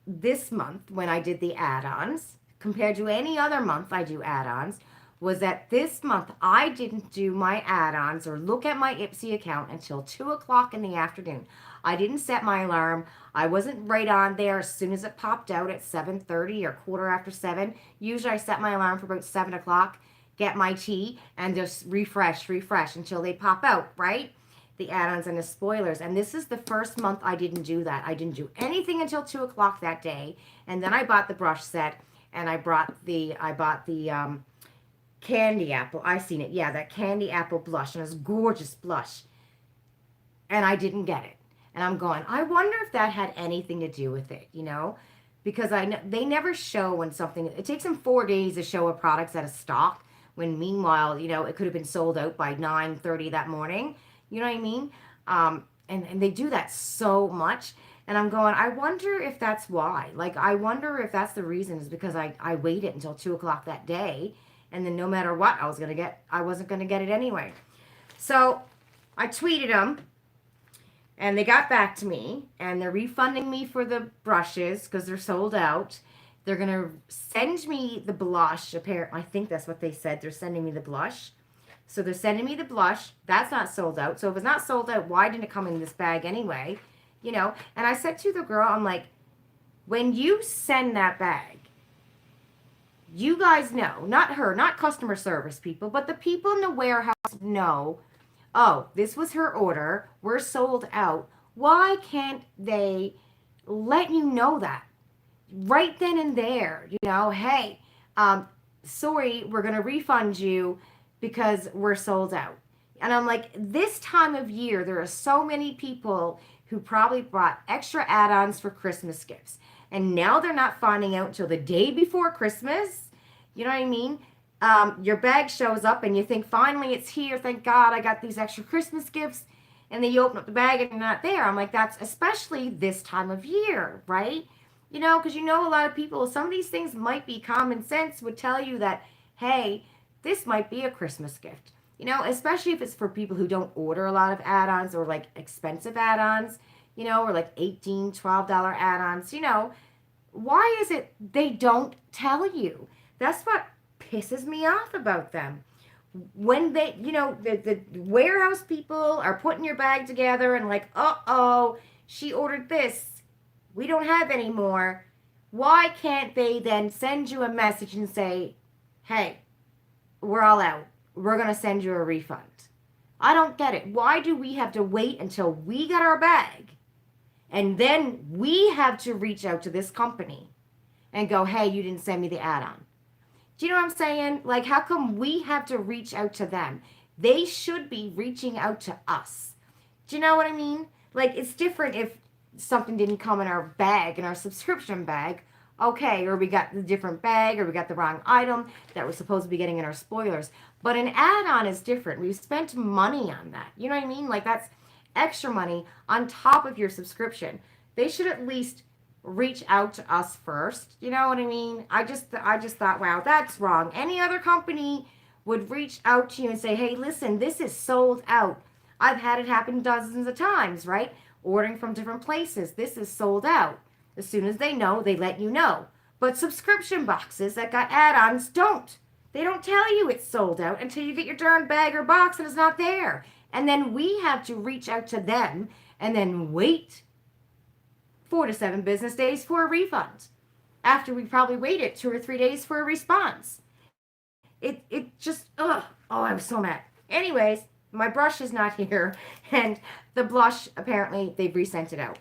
this month when I did the add-ons compared to any other month I do add-ons was that this month I didn't do my add-ons or look at my IPSY account until 2 o'clock in the afternoon. I didn't set my alarm. I wasn't right on there as soon as it popped out at 7:30 or 7:15. Usually I set my alarm for about 7 o'clock, get my tea, and just refresh until they pop out, right? The add-ons and the spoilers. And this is the first month I didn't do that. I didn't do anything until 2 o'clock that day. And then I bought the brush set, and I bought the candy apple. I seen it. Yeah, that candy apple blush, and it's gorgeous blush. And I didn't get it. And I'm going, I wonder if that had anything to do with it, you know? Because they never show when something, it takes them 4 days to show a product's out of stock, when meanwhile, you know, it could have been sold out by 9:30 that morning. You know what I mean? And they do that so much. And I'm going, I wonder if that's why. Like, I wonder if that's the reason, is because I waited until 2 o'clock that day. And then no matter what I wasn't going to get it anyway. So I tweeted them, and they got back to me, and they're refunding me for the brushes because they're sold out. They're going to send me the blush. Apparently, I think that's what they said. They're sending me the blush. So they're sending me the blush. That's not sold out. So if it's not sold out, why didn't it come in this bag anyway? You know, and I said to the girl, I'm like, when you send that bag, you guys know, not her, not customer service people, but the people in the warehouse know, oh, this was her order, we're sold out. Why can't they let you know that right then and there? You know, hey, sorry, we're going to refund you because we're sold out. And I'm like, this time of year, there are so many people who probably brought extra add-ons for Christmas gifts. And now they're not finding out until the day before Christmas. You know what I mean? Your bag shows up and you think, finally it's here. Thank God I got these extra Christmas gifts. And then you open up the bag and you're not there. I'm like, that's especially this time of year, right? You know, because you know a lot of people, some of these things might be common sense, would tell you that, hey, this might be a Christmas gift. You know, especially if it's for people who don't order a lot of add-ons or like expensive add-ons, you know, or like $18, $12 add-ons, you know. Why is it they don't tell you? That's what pisses me off about them. When they, you know, the warehouse people are putting your bag together and like, uh-oh, she ordered this. We don't have any more. Why can't they then send you a message and say, hey, we're all out. We're going to send you a refund. I don't get it. Why do we have to wait until we get our bag and then we have to reach out to this company and go, hey, you didn't send me the add-on? Do you know what I'm saying? Like, how come we have to reach out to them? They should be reaching out to us. Do you know what I mean? Like, it's different if something didn't come in our bag, in our subscription bag. Okay, or we got the different bag, or we got the wrong item that we're supposed to be getting in our spoilers. But an add-on is different. We've spent money on that. You know what I mean? Like, that's extra money on top of your subscription. They should at least reach out to us first. You know what I mean? I just thought, wow, that's wrong. Any other company would reach out to you and say, hey, listen, this is sold out. I've had it happen dozens of times, right? Ordering from different places. This is sold out. As soon as they know, they let you know. But subscription boxes that got add-ons don't. They don't tell you it's sold out until you get your darn bag or box and it's not there. And then we have to reach out to them and then wait 4 to 7 business days for a refund. After we probably waited 2 or 3 days for a response. It just, ugh. Oh, I was so mad. Anyways, my brush is not here. And the blush, apparently, they've resent it out.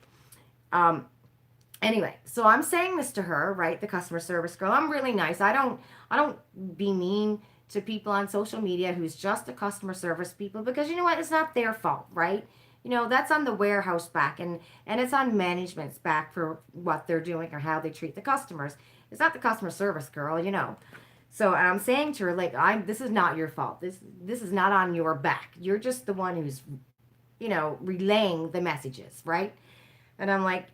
Anyway, so I'm saying this to her, right? The customer service girl. I'm really nice. I don't be mean to people on social media who's just the customer service people, because you know what? It's not their fault, right? You know, that's on the warehouse back, and it's on management's back for what they're doing or how they treat the customers. It's not the customer service girl, you know. So I'm saying to her, like, this is not your fault. This is not on your back. You're just the one who's, you know, relaying the messages, right? And I'm like,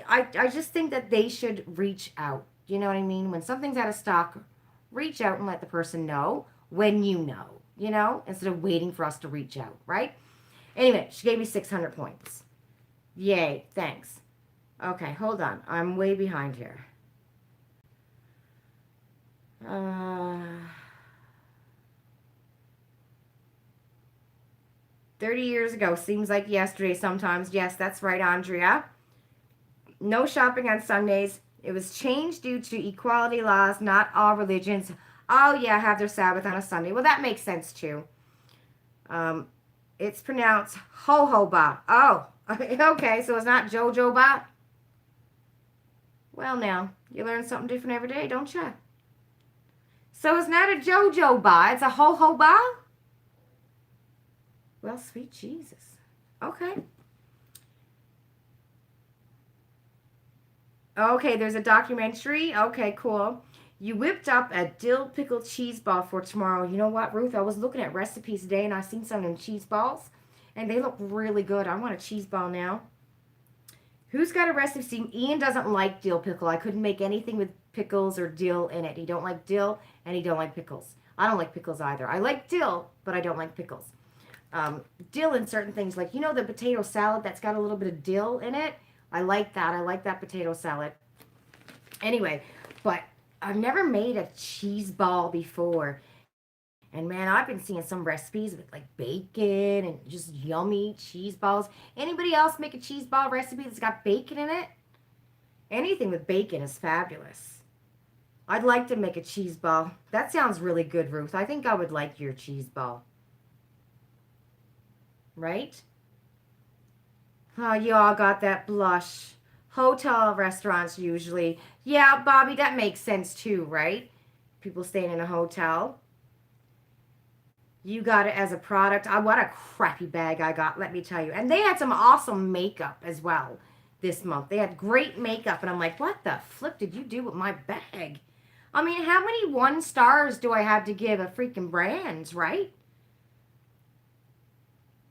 I just think that they should reach out. You know what I mean? When something's out of stock, reach out and let the person know when you know, instead of waiting for us to reach out, right? Anyway, she gave me 600 points. Yay, thanks. Okay, hold on. I'm way behind here. 30 years ago seems like yesterday sometimes. Yes, that's right, Andrea. No shopping on Sundays. It was changed due to equality laws. Not all religions, oh yeah, have their Sabbath on a Sunday. Well, that makes sense too. It's pronounced ho-ho-ba. Oh, okay, so it's not jojo-ba? Well, now, you learn something different every day, don't you? So it's not a jojo-ba, it's a ho-ho-ba? Well, sweet Jesus. Okay. Okay, there's a documentary. Okay, cool. You whipped up a dill pickle cheese ball for tomorrow. You know what, Ruth? I was looking at recipes today and I seen some of them cheese balls. And they look really good. I want a cheese ball now. Who's got a recipe? See, Ian doesn't like dill pickle. I couldn't make anything with pickles or dill in it. He don't like dill and he don't like pickles. I don't like pickles either. I like dill, but I don't like pickles. Dill in certain things, like, you know, the potato salad that's got a little bit of dill in it? I like that. I like that potato salad. Anyway, but I've never made a cheese ball before. And man, I've been seeing some recipes with like bacon and just yummy cheese balls. Anybody else make a cheese ball recipe that's got bacon in it? Anything with bacon is fabulous. I'd like to make a cheese ball. That sounds really good, Ruth. I think I would like your cheese ball. Right? Oh, you all got that blush. Hotel restaurants usually. Yeah, Bobby, that makes sense too, right? People staying in a hotel. You got it as a product. What a crappy bag I got, let me tell you. And they had some awesome makeup as well this month. They had great makeup. And I'm like, what the flip did you do with my bag? I mean, how many 1 stars do I have to give a freaking brand, right?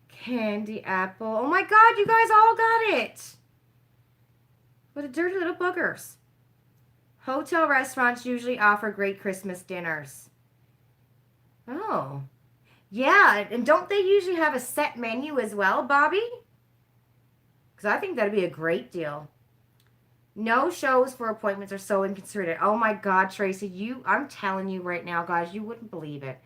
Candy apple. Oh my God, you guys all got it. What a dirty little buggers. Hotel restaurants usually offer great Christmas dinners. Oh. Yeah, and don't they usually have a set menu as well, Bobby? Because I think that'd be a great deal. No shows for appointments are so inconsiderate. Oh my God, Tracy, I'm telling you right now, guys, you wouldn't believe it.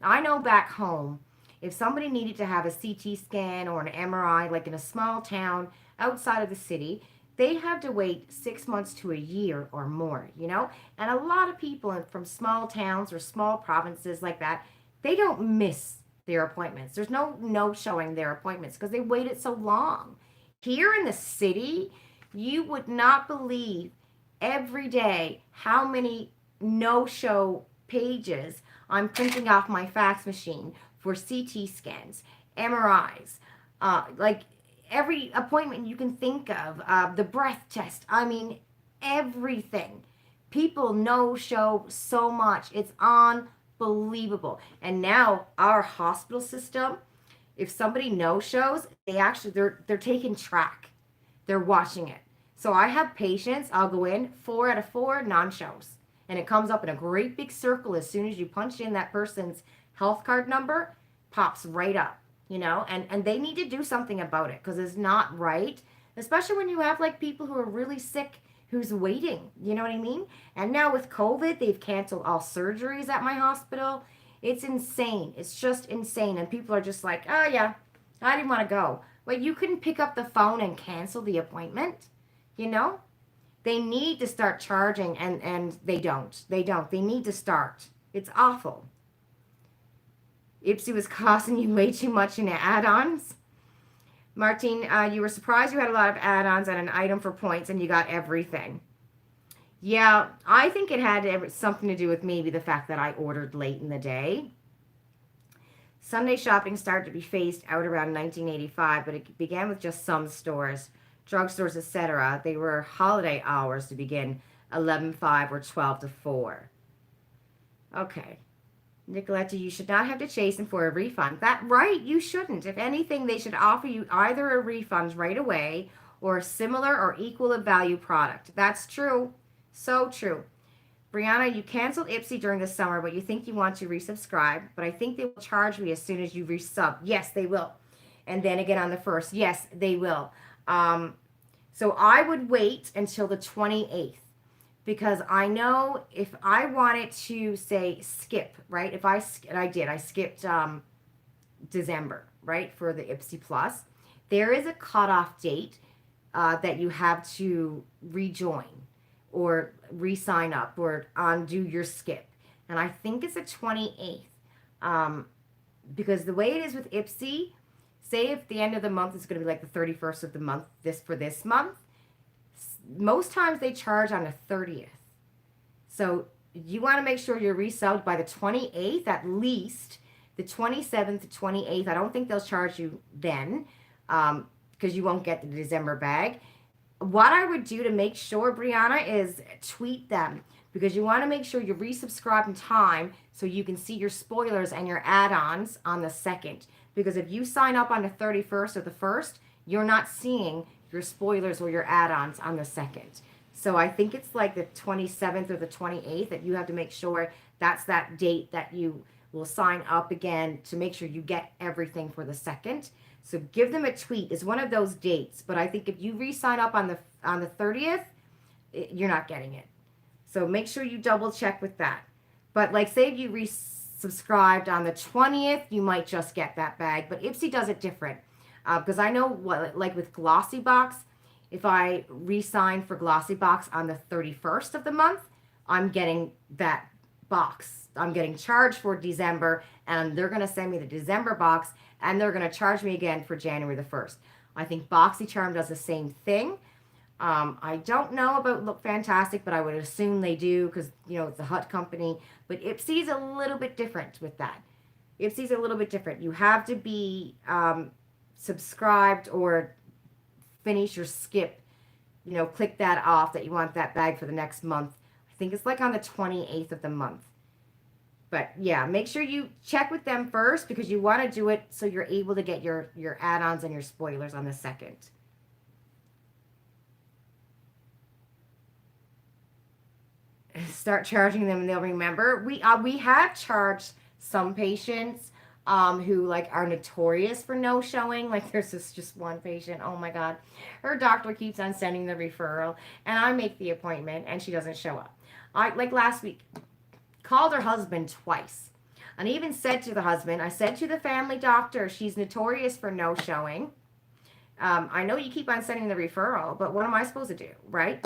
I know back home, if somebody needed to have a CT scan or an MRI, like in a small town outside of the city, they have to wait 6 months to a year or more, you know? And a lot of people from small towns or small provinces like that, they don't miss their appointments. There's no showing their appointments because they waited so long. Here in the city, you would not believe every day how many no-show pages I'm printing off my fax machine for CT scans, MRIs, like every appointment you can think of, the breath test. I mean, everything. People no show so much. It's unbelievable. And now our hospital system, if somebody no shows, they're taking track. They're watching it. So I have patients, I'll go in, 4 out of 4 non-shows. And it comes up in a great big circle as soon as you punch in that person's health card number, pops right up, you know, and they need to do something about it because it's not right, especially when you have like people who are really sick who's waiting, you know what I mean? And now with COVID, they've canceled all surgeries at my hospital. It's insane. It's just insane. And people are just like, oh yeah, I didn't want to go. Well, you couldn't pick up the phone and cancel the appointment, you know? They need to start charging, and they don't. They don't. They need to start. It's awful. IPSY was costing you way too much in add-ons. Martine, you were surprised you had a lot of add-ons and an item for points, and you got everything. Yeah, I think it had something to do with maybe the fact that I ordered late in the day. Sunday shopping started to be phased out around 1985, but it began with just some stores. Drugstores, etc. They were holiday hours to begin 11:05 or 12 to 4. Okay. Nicoletta, you should not have to chase them for a refund. That right, you shouldn't. If anything, they should offer you either a refund right away or a similar or equal of value product. That's true. So true. Brianna, you canceled IPSY during the summer, but you think you want to resubscribe, but I think they will charge me as soon as you resub. Yes, they will. And then again on the 1st. Yes, they will. So I would wait until the 28th because I know if I wanted to say skip, right? I skipped December, right? For the IPSY Plus. There is a cutoff date that you have to rejoin or re-sign up or undo your skip. And I think it's the 28th. Because the way it is with IPSY, say if the end of the month is going to be like the 31st of the month, this month, most times they charge on the 30th. So you want to make sure you're resubbed by the 28th, at least the 27th to 28th. I don't think they'll charge you then because you won't get the December bag. What I would do to make sure, Brianna, is tweet them because you want to make sure you resubscribe in time so you can see your spoilers and your add-ons on the 2nd. Because if you sign up on the 31st or the 1st, you're not seeing your spoilers or your add-ons on the 2nd. So I think it's like the 27th or the 28th that you have to make sure that's that date that you will sign up again to make sure you get everything for the 2nd. So give them a tweet. It's one of those dates. But I think if you re-sign up on the 30th, you're not getting it. So make sure you double check with that. But like say if you resubscribed on the 20th, you might just get that bag. But IPSY does it different. Because I know like with Luxebox, if I re-sign for Luxebox on the 31st of the month, I'm getting that box. I'm getting charged for December, and they're going to send me the December box, and they're going to charge me again for January the 1st. I think BoxyCharm does the same thing. I don't know about Look Fantastic, but I would assume they do because, you know, it's a Hut company. But IPSY is a little bit different with that. IPSY is a little bit different. You have to be subscribed or finish your skip. You know, click that off that you want that bag for the next month. I think it's like on the 28th of the month. But yeah, make sure you check with them first because you want to do it so you're able to get your add-ons and your spoilers on the 2nd. Start charging them and they'll remember. We have charged some patients who like are notorious for no showing. Like there's just one patient, oh my god, her doctor keeps on sending the referral and I make the appointment and she doesn't show up. I like last week called her husband twice and even said to the husband, I said to the family doctor, she's notorious for no showing. I know you keep on sending the referral, but what am I supposed to do, right?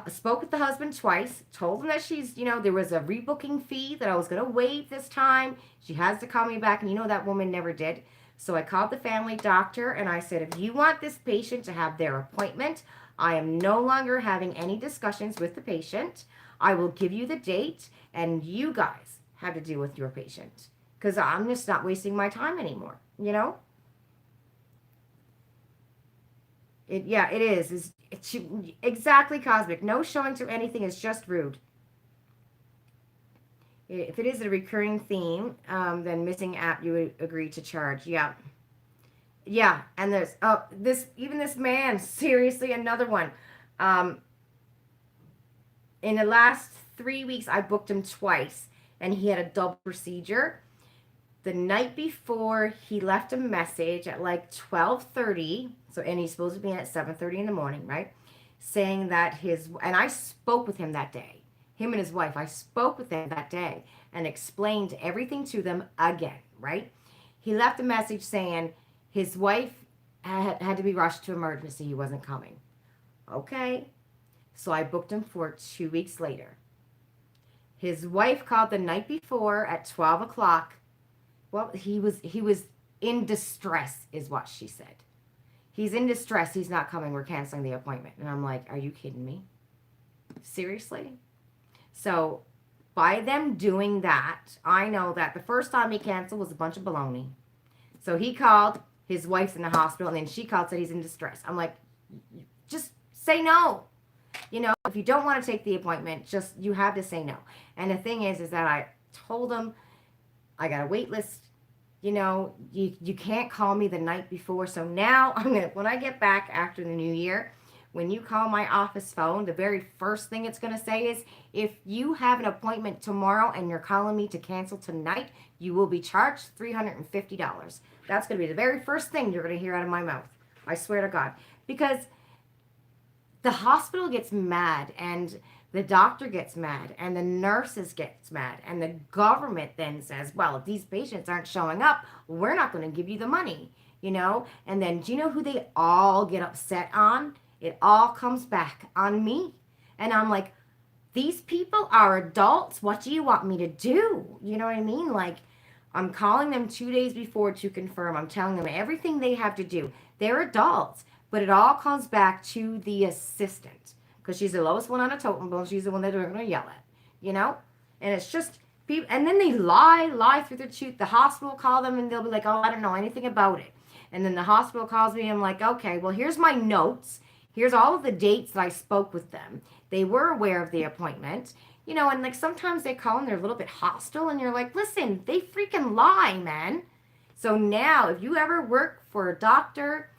Spoke with the husband twice, told him that she's, there was a rebooking fee that I was going to waive this time. She has to call me back, and that woman never did. So I called the family doctor and I said, if you want this patient to have their appointment, I am no longer having any discussions with the patient. I will give you the date, and you guys have to deal with your patient because I'm just not wasting my time anymore. Yeah, it is. It's exactly cosmic. No showing to anything is just rude. If it is a recurring theme, then missing app you would agree to charge. Yeah. Yeah, and there's this man, seriously, another one. Um, in the last 3 weeks, I booked him twice, and he had a double procedure. The night before, he left a message at like 12:30. So, and he's supposed to be in at 7:30 in the morning, right? Saying that and I spoke with him that day. Him and his wife, I spoke with them that day and explained everything to them again, right? He left a message saying his wife had to be rushed to emergency. He wasn't coming. Okay. So I booked him for 2 weeks later. His wife called the night before at 12 o'clock. Well, he was in distress, is what she said. He's in distress. He's not coming. We're canceling the appointment. And I'm like, are you kidding me? Seriously? So by them doing that, I know that the first time he canceled was a bunch of baloney. So he called, his wife's in the hospital, and then she called, said he's in distress. I'm like, just say no. If you don't want to take the appointment, you have to say no. And the thing is that I told him I got a wait list. You can't call me the night before. So now when I get back after the new year, when you call my office phone, the very first thing it's going to say is, if you have an appointment tomorrow and you're calling me to cancel tonight, you will be charged $350. That's going to be the very first thing you're going to hear out of my mouth. I swear to God. Because the hospital gets mad, and the doctor gets mad, and the nurses gets mad, and the government then says, well, if these patients aren't showing up, we're not going to give you the money, And then do you know who they all get upset on? It all comes back on me. And I'm like, these people are adults. What do you want me to do? You know what I mean? Like, I'm calling them 2 days before to confirm. I'm telling them everything they have to do. They're adults. But it all comes back to the assistant, because she's the lowest one on a totem pole. She's the one that they're going to yell at. And it's just people. And then they lie through their tooth. The hospital will call them, and they'll be like, oh, I don't know anything about it. And then the hospital calls me, and I'm like, okay, well, here's my notes. Here's all of the dates that I spoke with them. They were aware of the appointment. And like sometimes they call and they're a little bit hostile, and you're like, listen, they freaking lie, man. So now, if you ever work for a doctor,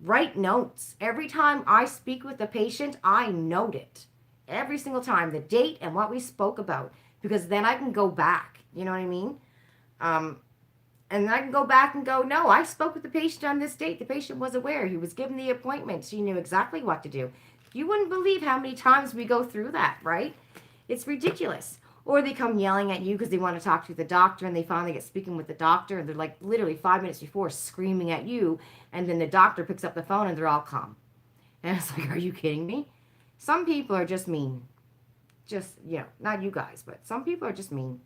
write notes. Every time I speak with a patient, I note it. Every single time, the date and what we spoke about, because then I can go back. You know what I mean? And then I can go back and go, no, I spoke with the patient on this date. The patient was aware. He was given the appointment. She knew exactly what to do. You wouldn't believe how many times we go through that, right? It's ridiculous. Or they come yelling at you because they want to talk to the doctor, and they finally get speaking with the doctor, and they're like literally 5 minutes before screaming at you, and then the doctor picks up the phone and they're all calm. And it's like, are you kidding me? Some people are just mean. Just, not you guys, but some people are just mean.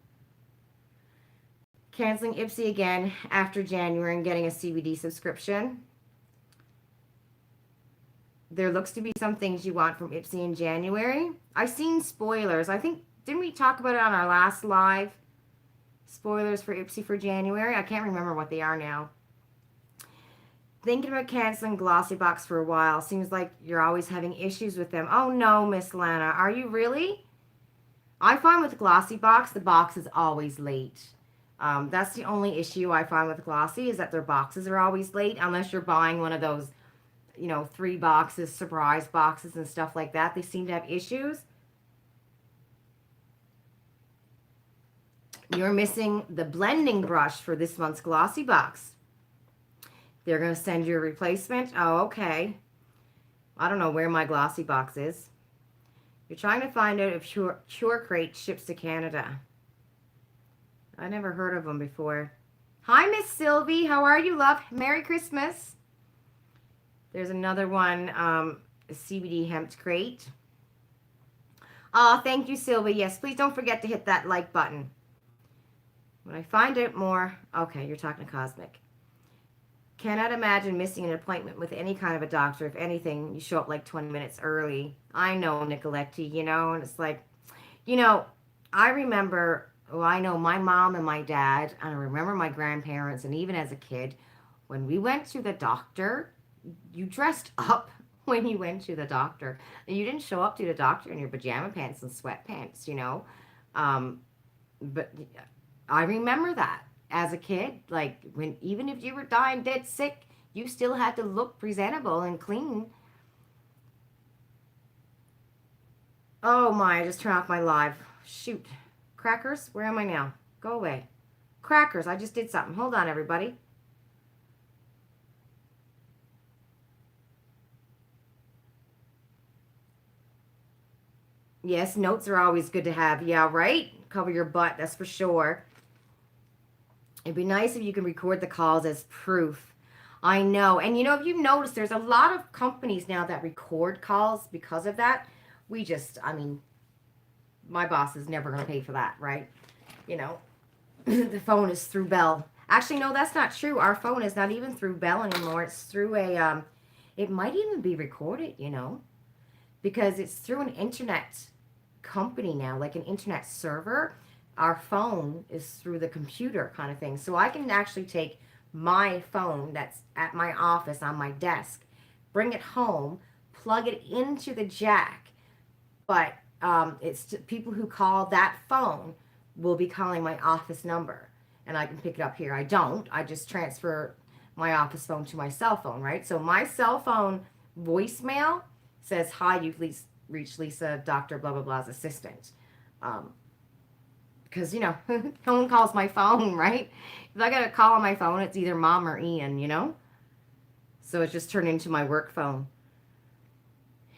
Canceling IPSY again after January and getting a CBD subscription. There looks to be some things you want from IPSY in January. I've seen spoilers. I think, didn't we talk about it on our last live? Spoilers for IPSY for January. I can't remember what they are now. Thinking about canceling Luxebox for a while. Seems like you're always having issues with them. Oh no, Miss Lana. Are you really? I find with Luxebox, the box is always late. That's the only issue I find with Glossy, is that their boxes are always late, unless you're buying one of those, 3 boxes, surprise boxes and stuff like that. They seem to have issues. You're missing the blending brush for this month's Luxebox. They're going to send you a replacement. Oh, okay. I don't know where my Luxebox is. You're trying to find out if Cure Crate ships to Canada. I never heard of them before. Hi, Miss Sylvie. How are you, love? Merry Christmas. There's another one, CBD hemp crate. Oh, thank you, Sylvia. Yes, please don't forget to hit that like button. When I find out more, okay, you're talking to Cosmic. Cannot imagine missing an appointment with any kind of a doctor. If anything, you show up like 20 minutes early. I know, Nicoletti, and it's like, you know, I remember, well, I know my mom and my dad, and I remember my grandparents, and even as a kid, when we went to the doctor, you dressed up when you went to the doctor. You didn't show up to the doctor in your pajama pants and sweatpants. Um, but I remember that as a kid, like when even if you were dying dead sick, you still had to look presentable and clean. Oh my, I just turned off my live. Shoot. Crackers, where am I now? Go away. Crackers, I just did something. Hold on, everybody. Yes, notes are always good to have. Yeah, right? Cover your butt, that's for sure. It'd be nice if you can record the calls as proof. I know. And if you've noticed, there's a lot of companies now that record calls because of that. I mean, my boss is never going to pay for that, right? The phone is through Bell. Actually, no, that's not true. Our phone is not even through Bell anymore. It's through it might even be recorded, because it's through an internet company now, like an internet server. Our phone is through the computer kind of thing. So I can actually take my phone that's at my office on my desk, bring it home, plug it into the jack. But it's people who call that phone will be calling my office number, and I can pick it up here. I don't. I just transfer my office phone to my cell phone, right? So my cell phone voicemail says, "Hi, you've reached Lisa, Dr. Blah, blah, blah's assistant." Because, no one calls my phone, right? If I got a call on my phone, it's either Mom or Ian. So it's just turned into my work phone.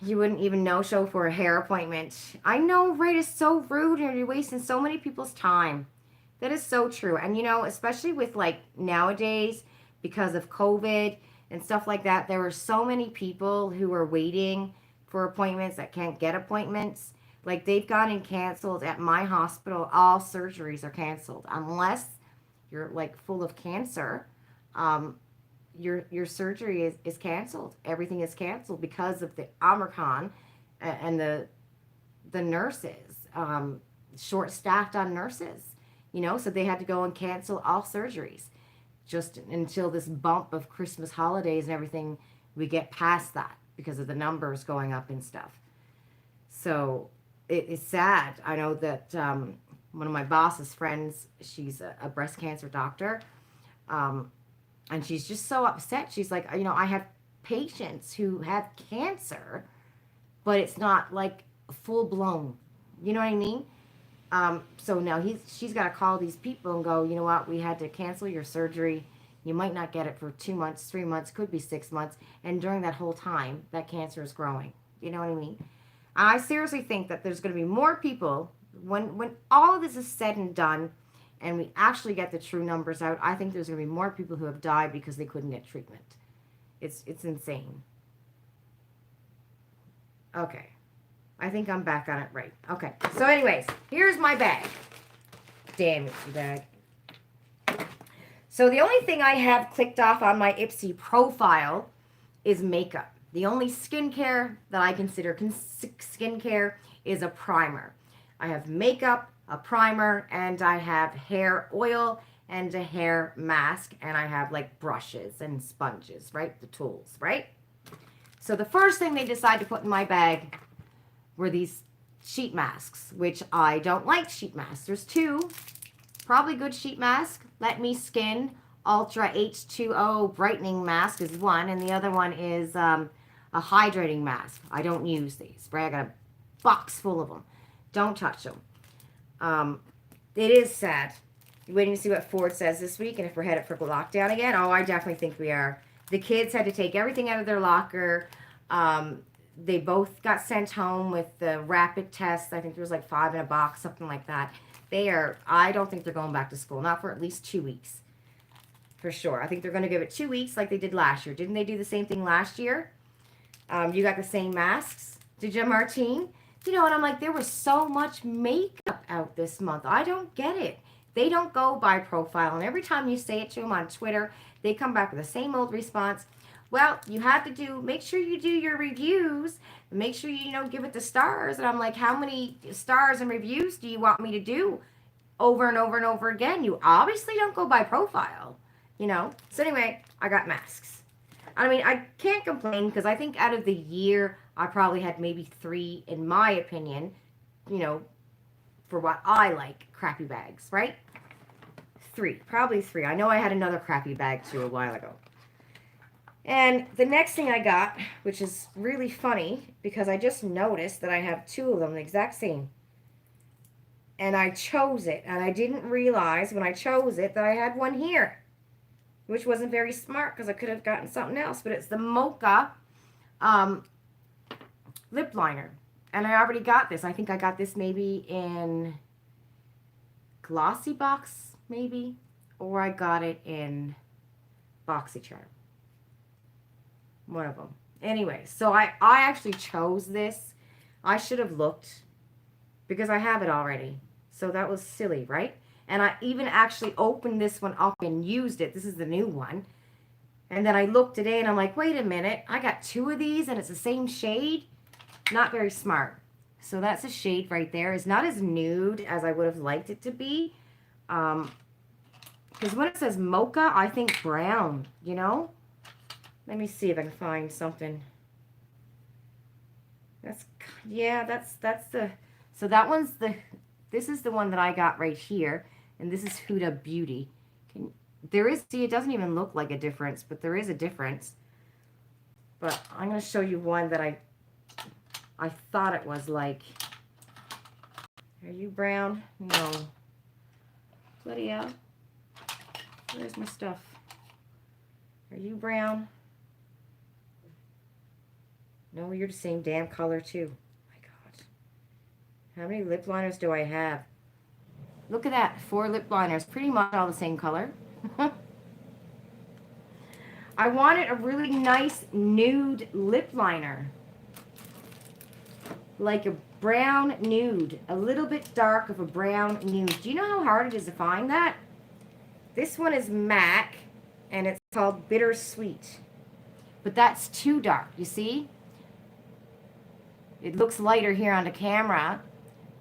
You wouldn't even no-show for a hair appointment. I know, right? It's so rude, and you're wasting so many people's time. That is so true. And, especially with, like, nowadays, because of COVID and stuff like that, there are so many people who are waiting for appointments that can't get appointments. Like, they've gone and canceled at my hospital. All surgeries are canceled unless you're, like, full of cancer. Your surgery is canceled. Everything is canceled because of the Omicron and the nurses, short-staffed on nurses. So they had to go and cancel all surgeries just until this bump of Christmas holidays and everything, we get past that because of the numbers going up and stuff. So it's sad. I know that one of my boss's friends, she's a breast cancer doctor, and she's just so upset. She's like, I have patients who have cancer, but it's not like full blown. You know what I mean? So now she's got to call these people and go, you know what? We had to cancel your surgery. You might not get it for 2 months, 3 months, could be 6 months. And during that whole time, that cancer is growing. You know what I mean? I seriously think that there's going to be more people when all of this is said and done, and we actually get the true numbers out. I think there's going to be more people who have died because they couldn't get treatment. It's insane. Okay. I think I'm back on it right. Okay. So anyways, here's my bag. Damn it, you bag. So the only thing I have clicked off on my IPSY profile is makeup. The only skincare that I consider skincare is a primer. I have makeup, a primer, and I have hair oil and a hair mask, and I have like brushes and sponges, right? The tools, right? So the first thing they decide to put in my bag were these sheet masks, which I don't like sheet masks. There's two probably good sheet masks. Let Me Skin Ultra H2O Brightening Mask is one, and the other one is a hydrating mask. I don't use these, right? I got a box full of them. Don't touch them. It is sad. You're waiting to see what Ford says this week and if we're headed for lockdown again. Oh, I definitely think we are. The kids had to take everything out of their locker. They both got sent home with the rapid tests. I think there was like 5 in a box, something like that. I don't think they're going back to school, not for at least 2 weeks. for sure. I think they're going to give it 2 weeks like they did last year. Didn't they do the same thing last year? You got the same masks. Did you, Martine? You know, and I'm like, there was so much makeup out this month. I don't get it. They don't go by profile. And every time you say it to them on Twitter, they come back with the same old response. Well, you have to do, make sure you do your reviews. Make sure you, give it the stars. And I'm like, how many stars and reviews do you want me to do over and over and over again? You obviously don't go by profile, So anyway, I got masks. I mean, I can't complain because I think out of the year, I probably had maybe 3, in my opinion, for what I like, crappy bags, right? 3, probably 3. I know I had another crappy bag too a while ago. And the next thing I got, which is really funny, because I just noticed that I have 2 of them, the exact same. And I chose it, and I didn't realize when I chose it that I had one here, which wasn't very smart because I could have gotten something else. But it's the Mocha lip liner. And I already got this. I think I got this maybe in Luxebox, maybe. Or I got it in BoxyCharm. One of them. Anyway, so I actually chose this. I should have looked because I have it already. So that was silly, right? And I even actually opened this one up and used it. This is the new one. And then I looked today and I'm like, wait a minute. I got 2 of these and it's the same shade. Not very smart. So that's a shade right there. It's not as nude as I would have liked it to be. Because when it says mocha, I think brown, Let me see if I can find something. That's the, so that one's this is the one that I got right here. And this is Huda Beauty. See, it doesn't even look like a difference, but there is a difference. But I'm going to show you one that I thought it was like. Are you brown? No. Bloody hell. Where's my stuff? Are you brown? No, you're the same damn color too. My God. How many lip liners do I have? Look at that. 4 lip liners. Pretty much all the same color. I wanted a really nice nude lip liner. Like a brown nude. A little bit dark of a brown nude. Do you know how hard it is to find that? This one is MAC. And it's called Bittersweet. But that's too dark. You see? It looks lighter here on the camera.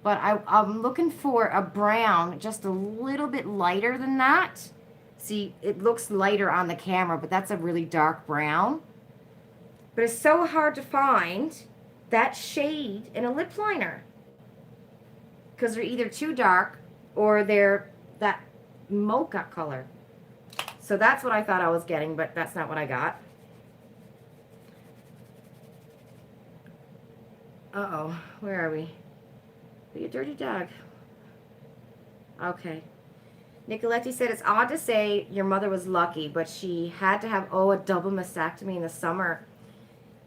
But I'm looking for a brown just a little bit lighter than that. See, it looks lighter on the camera, but that's a really dark brown. But it's so hard to find that shade in a lip liner. Because they're either too dark or they're that mocha color. So that's what I thought I was getting, but that's not what I got. Uh-oh, where are we? Be a dirty dog. Okay. Nicoletti said, it's odd to say your mother was lucky, but she had to have, a double mastectomy in the summer.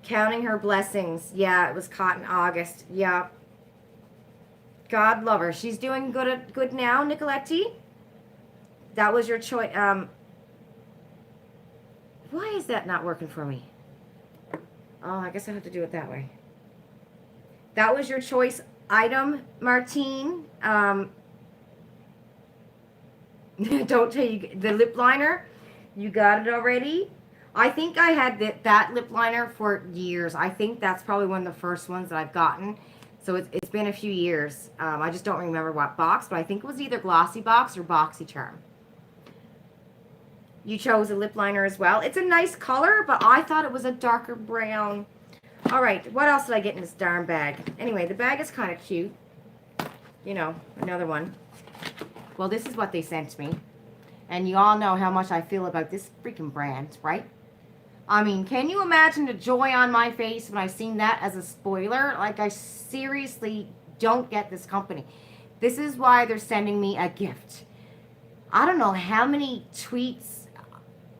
Counting her blessings. Yeah, it was caught in August. Yeah. God love her. She's doing good now, Nicoletti. That was your choice. Why is that not working for me? Oh, I guess I have to do it that way. That was your choice item, Martine. Don't tell you the lip liner. You got it already. I think I had that lip liner for years. I think that's probably one of the first ones that I've gotten. So it's been a few years. I just don't remember what box, but I think it was either Luxebox or BoxyCharm. You chose a lip liner as well. It's a nice color, but I thought it was a darker brown. All right, what else did I get in this darn bag? Anyway, the bag is kind of cute. Another one. Well, this is what they sent me. And you all know how much I feel about this freaking brand, right? I mean, can you imagine the joy on my face when I seen that as a spoiler? Like, I seriously don't get this company. This is why they're sending me a gift. I don't know how many tweets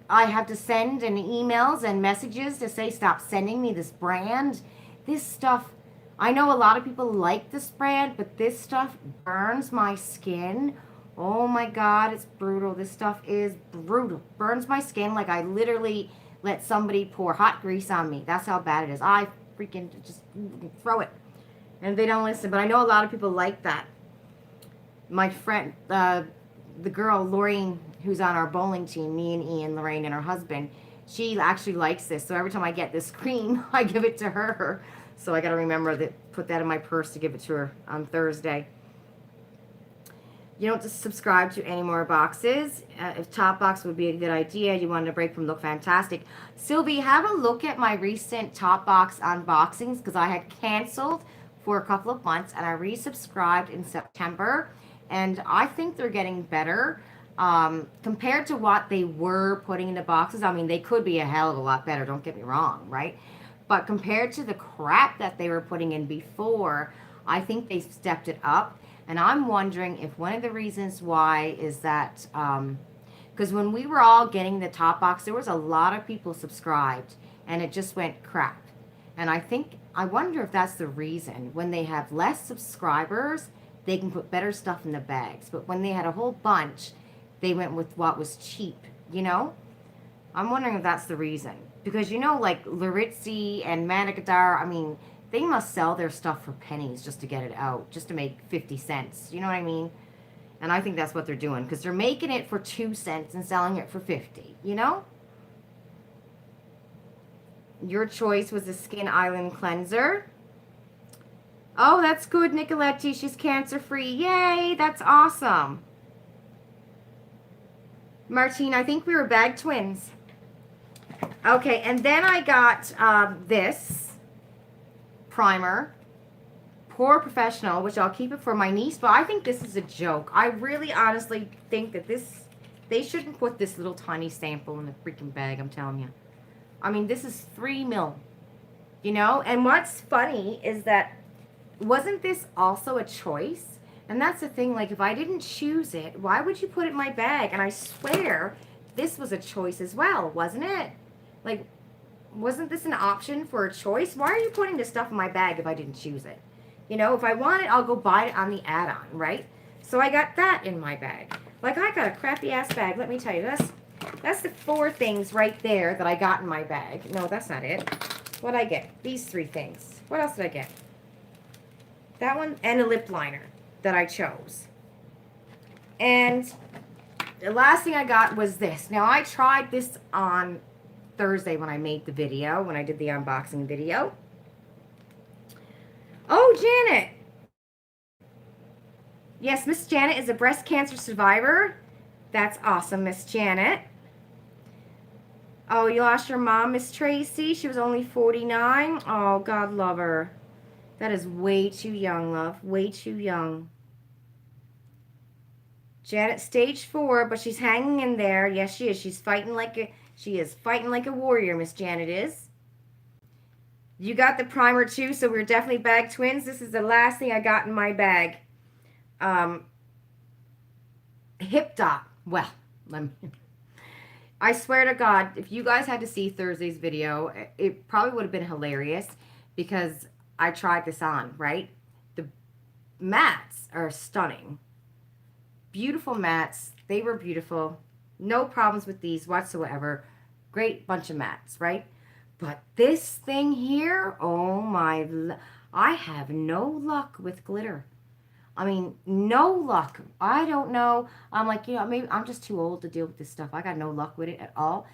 I have to send and emails and messages to say, stop sending me this brand. This stuff, I know a lot of people like this brand, but this stuff burns my skin. Oh my God, it's brutal. This stuff is brutal. Burns my skin like I literally let somebody pour hot grease on me. That's how bad it is. I freaking just throw it. And they don't listen. But I know a lot of people like that. My friend, the girl, Lorraine, who's on our bowling team, me and Ian, Lorraine, and her husband, she actually likes this. So every time I get this cream, I give it to her. So I got to remember that, put that in my purse to give it to her on Thursday. You don't just subscribe to any more boxes. If Topbox would be a good idea, you wanted a break from Look Fantastic. Sylvie, have a look at my recent Topbox unboxings because I had canceled for a couple of months and I resubscribed in September. And I think they're getting better compared to what they were putting in the boxes. I mean, they could be a hell of a lot better, don't get me wrong, right? But compared to the crap that they were putting in before, I think they've stepped it up. And I'm wondering if one of the reasons why is that, because when we were all getting the Topbox, there was a lot of people subscribed, and it just went crap. And I wonder if that's the reason. When they have less subscribers, they can put better stuff in the bags. But when they had a whole bunch, they went with what was cheap, you know? I'm wondering if that's the reason. Because, you know, like Laritzi and Manigadar, I mean, they must sell their stuff for pennies just to get it out, just to make 50 cents. You know what I mean? And I think that's what they're doing because they're making it for 2 cents and selling it for 50, you know? Your choice was the Skin Island Cleanser. Oh, that's good, Nicoletti. She's cancer-free. Yay, that's awesome. Martine, I think we were bag twins. Okay, and then I got this primer, Pore Professional, which I'll keep it for my niece, but I think this is a joke. I really honestly think that they shouldn't put this little tiny sample in the freaking bag, I'm telling you. I mean, this is 3 ml, you know? And what's funny is that, wasn't this also a choice? And that's the thing, like, if I didn't choose it, why would you put it in my bag? And I swear, this was a choice as well, wasn't it? Like, wasn't this an option for a choice? Why are you putting this stuff in my bag if I didn't choose it? You know, if I want it, I'll go buy it on the add-on, right? So I got that in my bag. Like, I got a crappy-ass bag. Let me tell you, that's the 4 things right there that I got in my bag. No, that's not it. What'd I get? These 3 things. What else did I get? That one and a lip liner that I chose. And the last thing I got was this. Now, I tried this on Thursday when I made the video, when I did the unboxing video. Oh, Janet. Yes, Miss Janet is a breast cancer survivor. That's awesome, Miss Janet. Oh, you lost your mom, Miss Tracy. She was only 49. Oh, God love her. That is way too young, love. Way too young. Janet, stage 4, but she's hanging in there. Yes, she is. She is fighting like a warrior, Miss Janet is. You got the primer too, so we're definitely bag twins. This is the last thing I got in my bag. Hip Dot. Well, I swear to God, if you guys had to see Thursday's video, it probably would have been hilarious because I tried this on, right? The mats are stunning. Beautiful mats. They were beautiful. No problems with these whatsoever. Great bunch of mats, right? But this thing here, oh my, I have no luck with glitter. I mean, no luck. I don't know. I'm like, you know, maybe I'm just too old to deal with this stuff. I got no luck with it at all.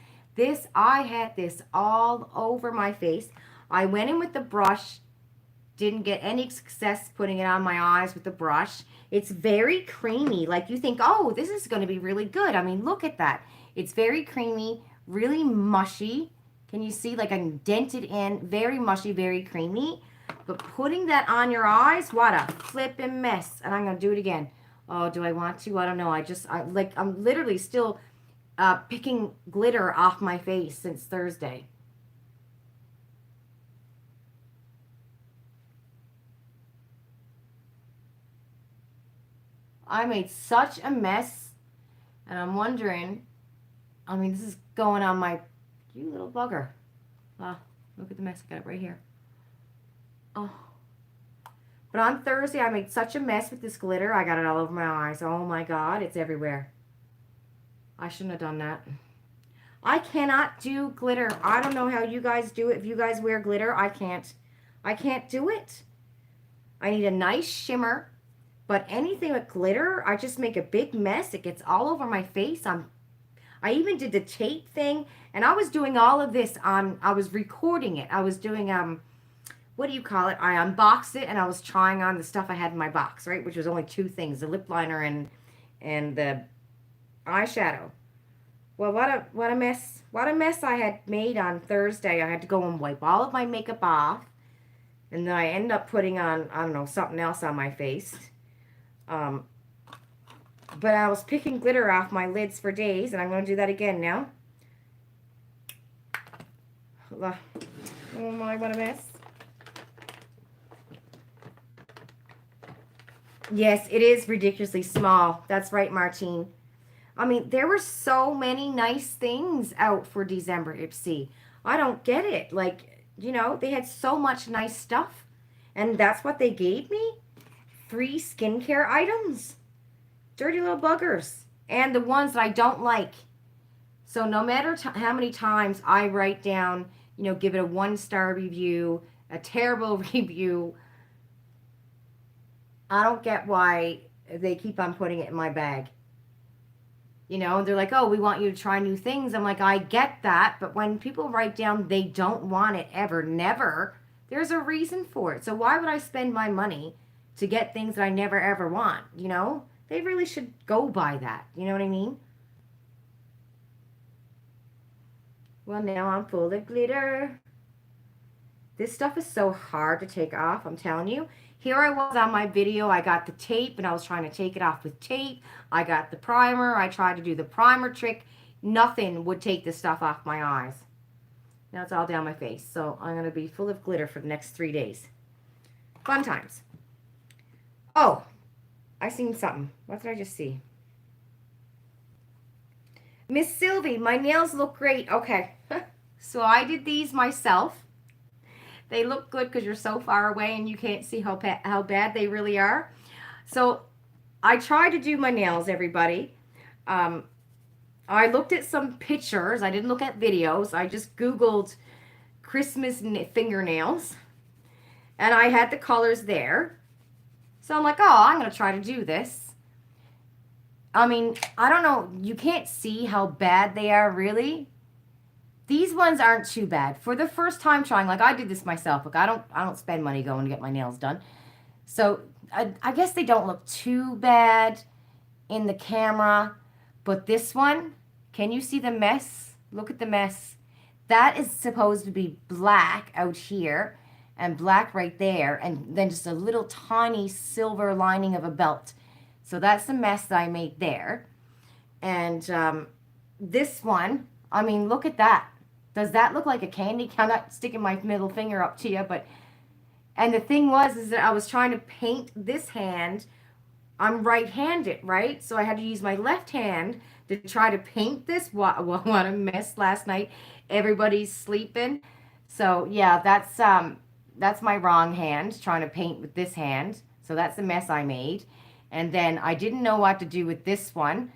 I had this all over my face. I went in with the brush. Didn't get any success putting it on my eyes with the brush. It's very creamy. Like you think, oh, this is going to be really good. I mean, look at that. It's very creamy, really mushy. Can you see, like, I'm dented in, very mushy, very creamy. But putting that on your eyes, what a flippin' mess. And I'm going to do it again. Oh, do I want to? I don't know. I'm literally still picking glitter off my face since Thursday. I made such a mess. And I'm wondering, I mean, this is going on my, you little bugger. Look at the mess. I got it right here. Oh. But on Thursday, I made such a mess with this glitter. I got it all over my eyes. Oh my God, it's everywhere. I shouldn't have done that. I cannot do glitter. I don't know how you guys do it. If you guys wear glitter, I can't. I can't do it. I need a nice shimmer. But anything with glitter, I just make a big mess. It gets all over my face. I even did the tape thing. And I was doing all of this on, I was recording it. I was doing, what do you call it? I unboxed it and I was trying on the stuff I had in my box, right? Which was only two things, the lip liner and the eyeshadow. Well, what a mess I had made on Thursday. I had to go and wipe all of my makeup off. And then I ended up putting on, I don't know, something else on my face. But I was picking glitter off my lids for days, and I'm going to do that again now. Oh my, what a mess. Yes, it is ridiculously small. That's right, Martine. I mean, there were so many nice things out for December, IPSY. I don't get it. Like, you know, they had so much nice stuff. And that's what they gave me? 3 skincare items? Dirty little buggers. And the ones that I don't like. So no matter how many times I write down, you know, give it a 1-star review, a terrible review, I don't get why they keep on putting it in my bag. You know, they're like, oh, we want you to try new things. I'm like, I get that. But when people write down they don't want it ever, never, there's a reason for it. So why would I spend my money to get things that I never ever want? You know, they really should go by that. You know what I mean? Well, now I'm full of glitter. This stuff is so hard to take off, I'm telling you. Here I was on my video. I got the tape, and I was trying to take it off with tape. I got the primer. I tried to do the primer trick. Nothing would take this stuff off my eyes. Now it's all down my face. So I'm going to be full of glitter for the next 3 days. Fun times. Oh, I seen something. What did I just see? Miss Sylvie, my nails look great. Okay. So I did these myself. They look good because you're so far away and you can't see how bad they really are. So I tried to do my nails, everybody. I looked at some pictures. I didn't look at videos. I just Googled Christmas fingernails. And I had the colors there. So I'm like, oh, I'm going to try to do this. I mean, I don't know. You can't see how bad they are, really. These ones aren't too bad. For the first time trying, like I did this myself. Look, I don't spend money going to get my nails done. So I guess they don't look too bad in the camera. But this one, can you see the mess? Look at the mess. That is supposed to be black out here and black right there. And then just a little tiny silver lining of a belt. So that's the mess that I made there. And this one, I mean, look at that. Does that look like a candy? I'm not sticking my middle finger up to you, but... And the thing is that I was trying to paint this hand. I'm right-handed, right? So I had to use my left hand to try to paint this. What a mess last night. Everybody's sleeping. So, yeah, that's my wrong hand, trying to paint with this hand. So that's the mess I made. And then I didn't know what to do with this one.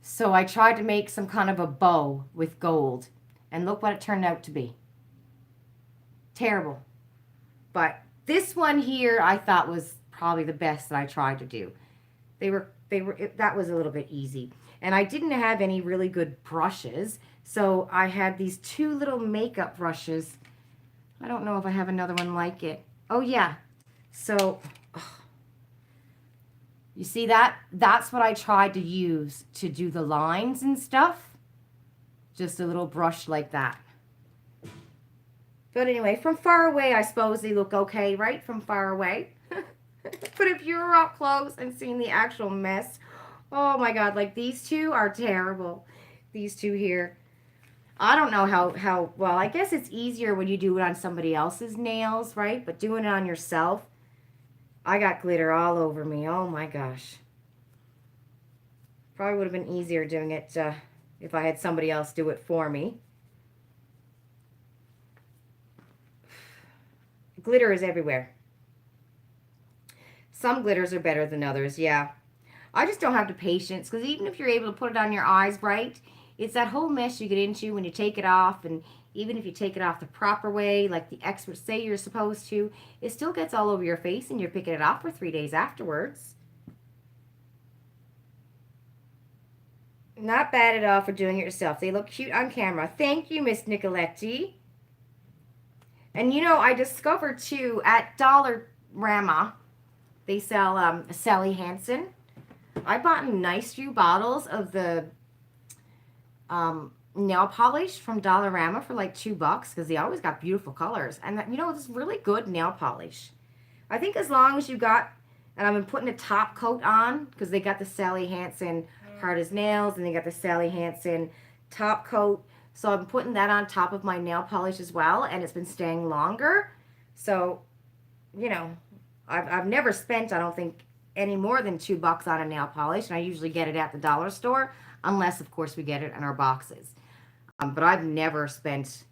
So I tried to make some kind of a bow with gold. And look what it turned out to be. Terrible. But this one here I thought was probably the best that I tried to do. That was a little bit easy. And I didn't have any really good brushes. So I had these 2 little makeup brushes. I don't know if I have another one like it. Oh yeah. So you see that? That's what I tried to use to do the lines and stuff. Just a little brush like that. But anyway, from far away, I suppose they look okay, right? From far away. But if you were up close and seeing the actual mess, oh my God, like these 2 are terrible. These 2 here. I don't know how well, I guess it's easier when you do it on somebody else's nails, right? But doing it on yourself, I got glitter all over me. Oh my gosh. Probably would have been easier doing it if I had somebody else do it for me. Glitter is everywhere. Some glitters are better than others, yeah. I just don't have the patience because even if you're able to put it on your eyes right, it's that whole mess you get into when you take it off. And even if you take it off the proper way, like the experts say you're supposed to, it still gets all over your face and you're picking it off for 3 days afterwards. Not bad at all for doing it yourself. They look cute on camera. Thank you, Miss Nicoletti. And you know, I discovered too at Dollarama, they sell Sally Hansen. I bought a nice few bottles of the nail polish from Dollarama for like $2 because they always got beautiful colors. And you know, it's really good nail polish. I think as long as you got, and I've been putting a top coat on because they got the Sally Hansen hard as nails and they got the Sally Hansen top coat. So I'm putting that on top of my nail polish as well, and it's been staying longer. So, you know, I've never spent, I don't think, any more than $2 on a nail polish, and I usually get it at the dollar store, unless, of course, we get it in our boxes. But I've never spent,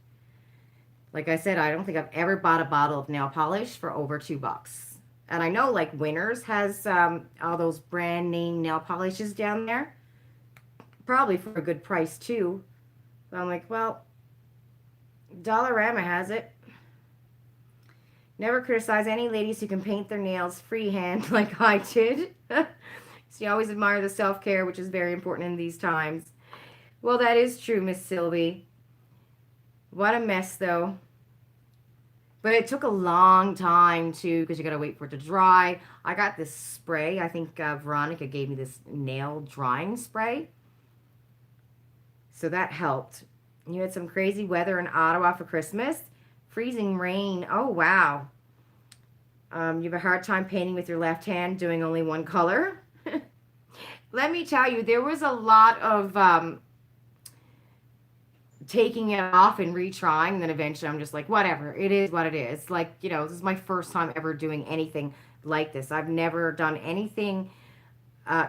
like I said, I don't think I've ever bought a bottle of nail polish for over $2. And I know, like, Winners has all those brand name nail polishes down there, probably for a good price, too. So I'm like, well, Dollarama has it. Never criticize any ladies who can paint their nails freehand like I did. So you always admire the self-care, which is very important in these times. Well, that is true, Miss Sylvie. What a mess, though. But it took a long time, too, because you got to wait for it to dry. I got this spray. I think Veronica gave me this nail drying spray. So that helped. You had some crazy weather in Ottawa for Christmas. Freezing rain. Oh, wow. You have a hard time painting with your left hand, doing only one color. Let me tell you, there was a lot of taking it off and retrying. And then eventually I'm just like, whatever. It is what it is. Like, you know, this is my first time ever doing anything like this. I've never done anything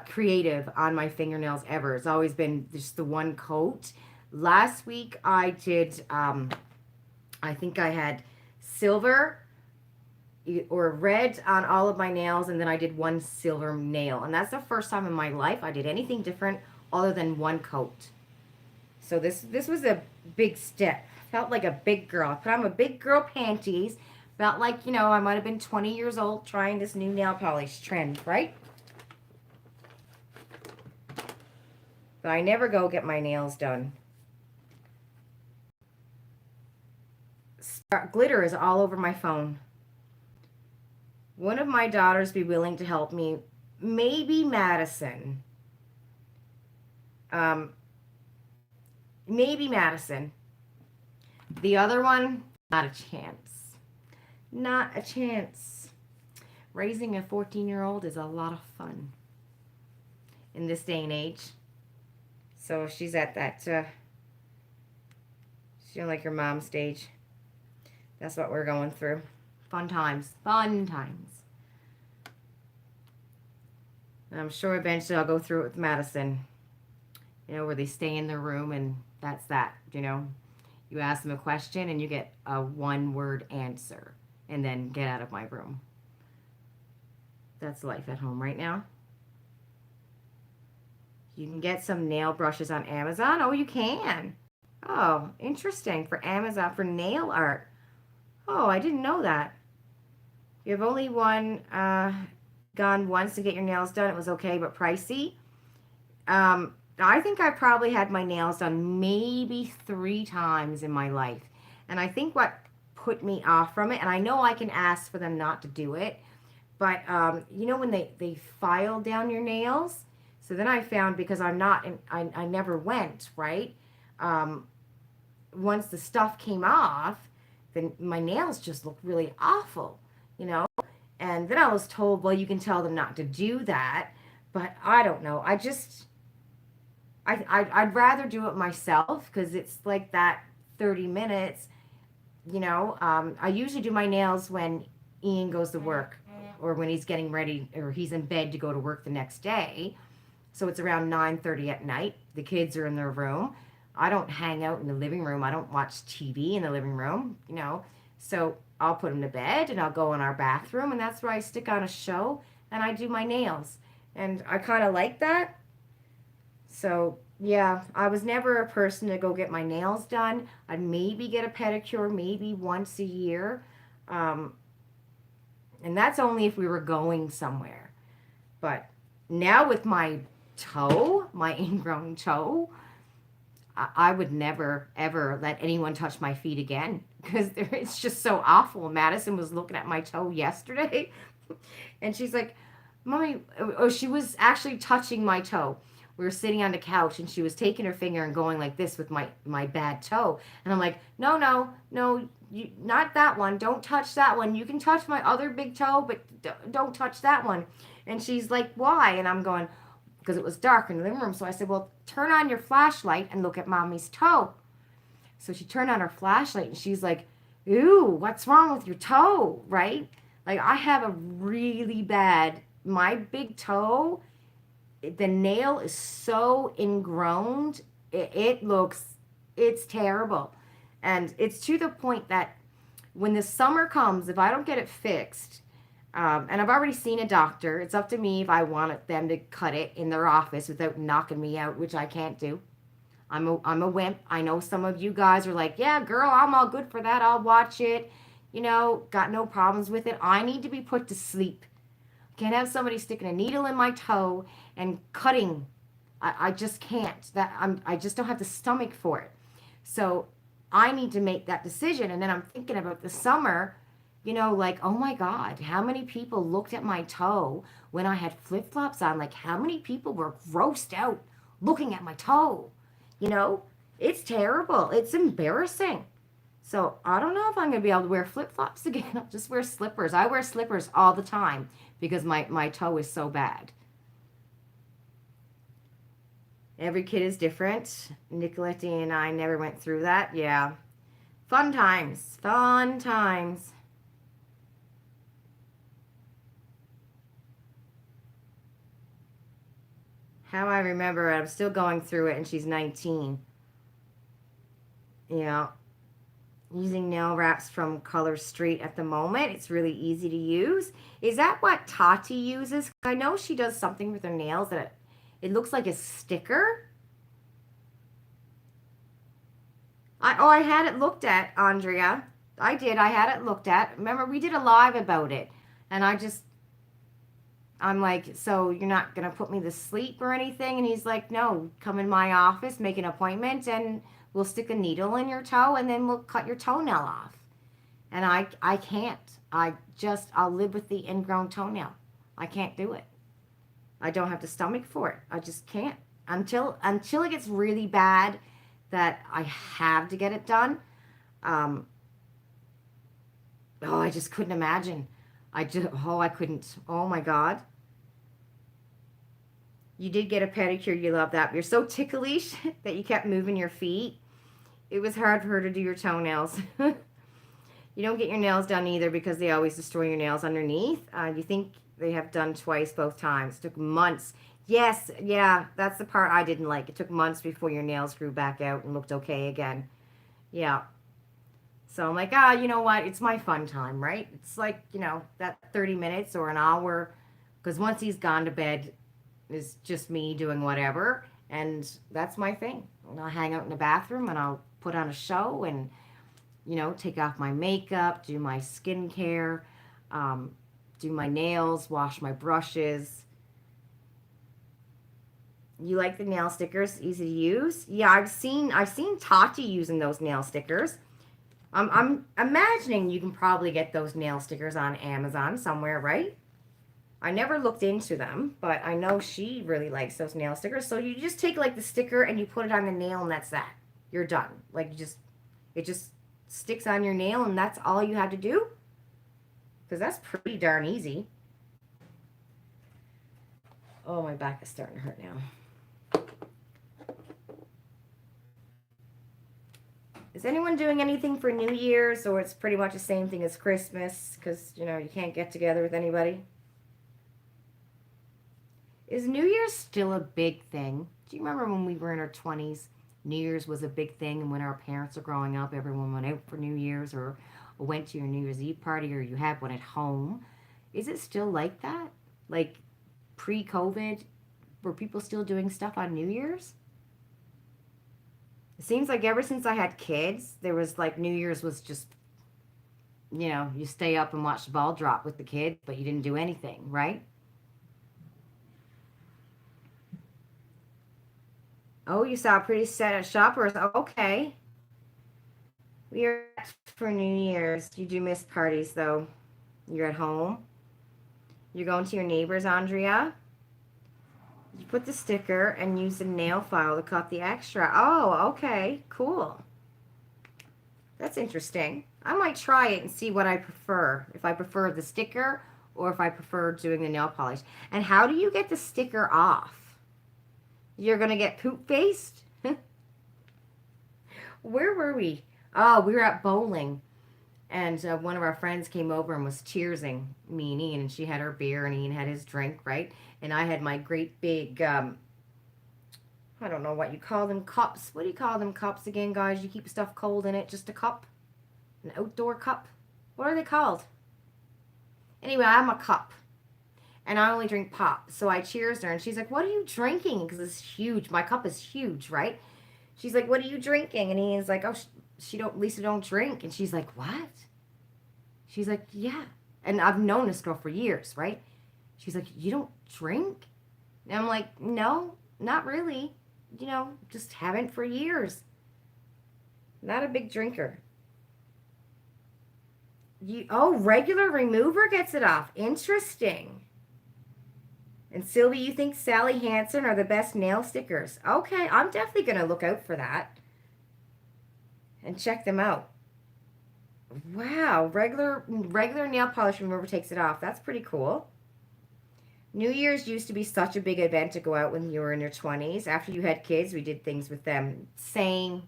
creative on my fingernails ever. It's always been just the one coat. Last week I did, I think I had silver or red on all of my nails, and then I did one silver nail. And that's the first time in my life I did anything different other than one coat. So this was a big step. Felt like a big girl. I put on my big girl panties. Felt like, you know, I might have been 20 years old trying this new nail polish trend, right? But I never go get my nails done. Glitter is all over my phone. One of my daughters be willing to help me. Maybe Madison. Maybe Madison. The other one, not a chance. Not a chance. Raising a 14-year-old is a lot of fun in this day and age. So she's at that, she's like her mom stage. That's what we're going through. Fun times. Fun times. And I'm sure eventually I'll go through it with Madison. You know, where they stay in their room and that's that, you know. You ask them a question and you get a one-word answer. And then get out of my room. That's life at home right now. You can get some nail brushes on Amazon. Oh, you can. Oh, interesting. For Amazon, for nail art. Oh, I didn't know that. You have only gone once to get your nails done. It was okay, but pricey. I think I probably had my nails done maybe 3 times in my life. And I think what put me off from it, and I know I can ask for them not to do it, but you know when they file down your nails? So then I found, because I'm not, I never went, right? Once the stuff came off, then my nails just looked really awful, you know? And then I was told, well, you can tell them not to do that. But I don't know. I'd rather do it myself because it's like that 30 minutes, you know? I usually do my nails when Ian goes to work or when he's getting ready or he's in bed to go to work the next day. So it's around 9:30 at night. The kids are in their room. I don't hang out in the living room. I don't watch TV in the living room, So I'll put them to bed and I'll go in our bathroom and that's where I stick on a show and I do my nails. And I kind of like that. So, yeah, I was never a person to go get my nails done. I'd maybe get a pedicure maybe once a year. Um, and that's only if we were going somewhere. But now with my toe, my ingrown toe, I would never ever let anyone touch my feet again because it's just so awful. Madison was looking at my toe yesterday and she's like, Mommy, oh, she was actually touching my toe. We were sitting on the couch and she was taking her finger and going like this with my bad toe. And I'm like, no, no, no, you, not that one. Don't touch that one. You can touch my other big toe, but don't touch that one. And she's like, why? And I'm going, because it was dark in the living room. So I said, well, turn on your flashlight and look at Mommy's toe. So she turned on her flashlight and she's like, ooh, what's wrong with your toe, right? Like I have a really bad, my big toe, the nail is so ingrown, it looks, it's terrible. And it's to the point that when the summer comes, if I don't get it fixed, and I've already seen a doctor, it's up to me if I want them to cut it in their office without knocking me out, which I can't do. I'm a wimp. I know some of you guys are like, yeah, girl, I'm all good for that. I'll watch it. You know, got no problems with it. I need to be put to sleep. Can't have somebody sticking a needle in my toe and cutting. I just can't. I just don't have the stomach for it. So I need to make that decision. And then I'm thinking about the summer, you know, like, oh my God, how many people looked at my toe when I had flip-flops on? Like, how many people were grossed out looking at my toe? You know, it's terrible. It's embarrassing. So I don't know if I'm going to be able to wear flip-flops again. I'll just wear slippers. I wear slippers all the time because my toe is so bad. Every kid is different. Nicolette and I never went through that. Yeah. Fun times. Fun times. How I remember it, I'm still going through it and she's 19. Yeah. Using nail wraps from Color Street at the moment. It's really easy to use. Is that what Tati uses? I know she does something with her nails that it looks like a sticker. I had it looked at, Andrea. I did. I had it looked at. Remember, we did a live about it. And I'm like, so you're not going to put me to sleep or anything? And he's like, no, come in my office, make an appointment, and we'll stick a needle in your toe, and then we'll cut your toenail off. And I can't. I'll live with the ingrown toenail. I can't do it. I don't have the stomach for it. I just can't. Until it gets really bad that I have to get it done. I just couldn't imagine. I couldn't. Oh my God. You did get a pedicure. You love that. You're so ticklish that you kept moving your feet. It was hard for her to do your toenails. You don't get your nails done either because they always destroy your nails underneath. You think they have done twice both times. It took months. Yes, yeah, that's the part I didn't like. It took months before your nails grew back out and looked okay again. Yeah. So I'm like, you know what? It's my fun time, right? It's like, you know, that 30 minutes or an hour. Because once he's gone to bed, it's just me doing whatever. And that's my thing. And I'll hang out in the bathroom and I'll put on a show and, you know, take off my makeup, do my skincare, do my nails, wash my brushes. You like the nail stickers? Easy to use? Yeah, I've seen Tati using those nail stickers. I'm imagining you can probably get those nail stickers on Amazon somewhere, right? I never looked into them, but I know she really likes those nail stickers. So you just take like the sticker and you put it on the nail and that's that. You're done. Like it just sticks on your nail and that's all you have to do. Because that's pretty darn easy. Oh, my back is starting to hurt now. Is anyone doing anything for New Year's, or it's pretty much the same thing as Christmas because, you know, you can't get together with anybody? Is New Year's still a big thing? Do you remember when we were in our 20s, New Year's was a big thing, and when our parents were growing up, everyone went out for New Year's or went to your New Year's Eve party, or you had one at home? Is it still like that? Like pre-COVID, were people still doing stuff on New Year's? It seems like ever since I had kids, there was like New Year's was just, you stay up and watch the ball drop with the kids, but you didn't do anything, right? Oh, you saw a pretty set of shoppers. Okay. We are for New Year's. You do miss parties, though. You're at home. You're going to your neighbor's, Andrea. You put the sticker and use the nail file to cut the extra. Oh, okay. Cool. That's interesting. I might try it and see what I prefer. If I prefer the sticker or if I prefer doing the nail polish. And how do you get the sticker off? You're going to get poop faced? Where were we? Oh, we were at bowling. And one of our friends came over and was cheersing me and Ian. And she had her beer and Ian had his drink, right? And I had my great big, I don't know what you call them, cups. What do you call them cups again, guys? You keep stuff cold in it. Just a cup? An outdoor cup? What are they called? Anyway, I'm a cup. And I only drink pop. So I cheersed her. And she's like, what are you drinking? Because it's huge. My cup is huge, right? She's like, what are you drinking? And Ian's like, oh, Lisa don't drink. And she's like, what? She's like, yeah. And I've known this girl for years, right? She's like, you don't drink? And I'm like, no, not really. Just haven't for years. Not a big drinker. Regular remover gets it off. Interesting. And Sylvie, you think Sally Hansen are the best nail stickers? Okay, I'm definitely going to look out for that. And check them out. Wow, regular nail polish remover takes it off. That's pretty cool. New Year's used to be such a big event to go out when you were in your 20s. After you had kids, we did things with them. Same.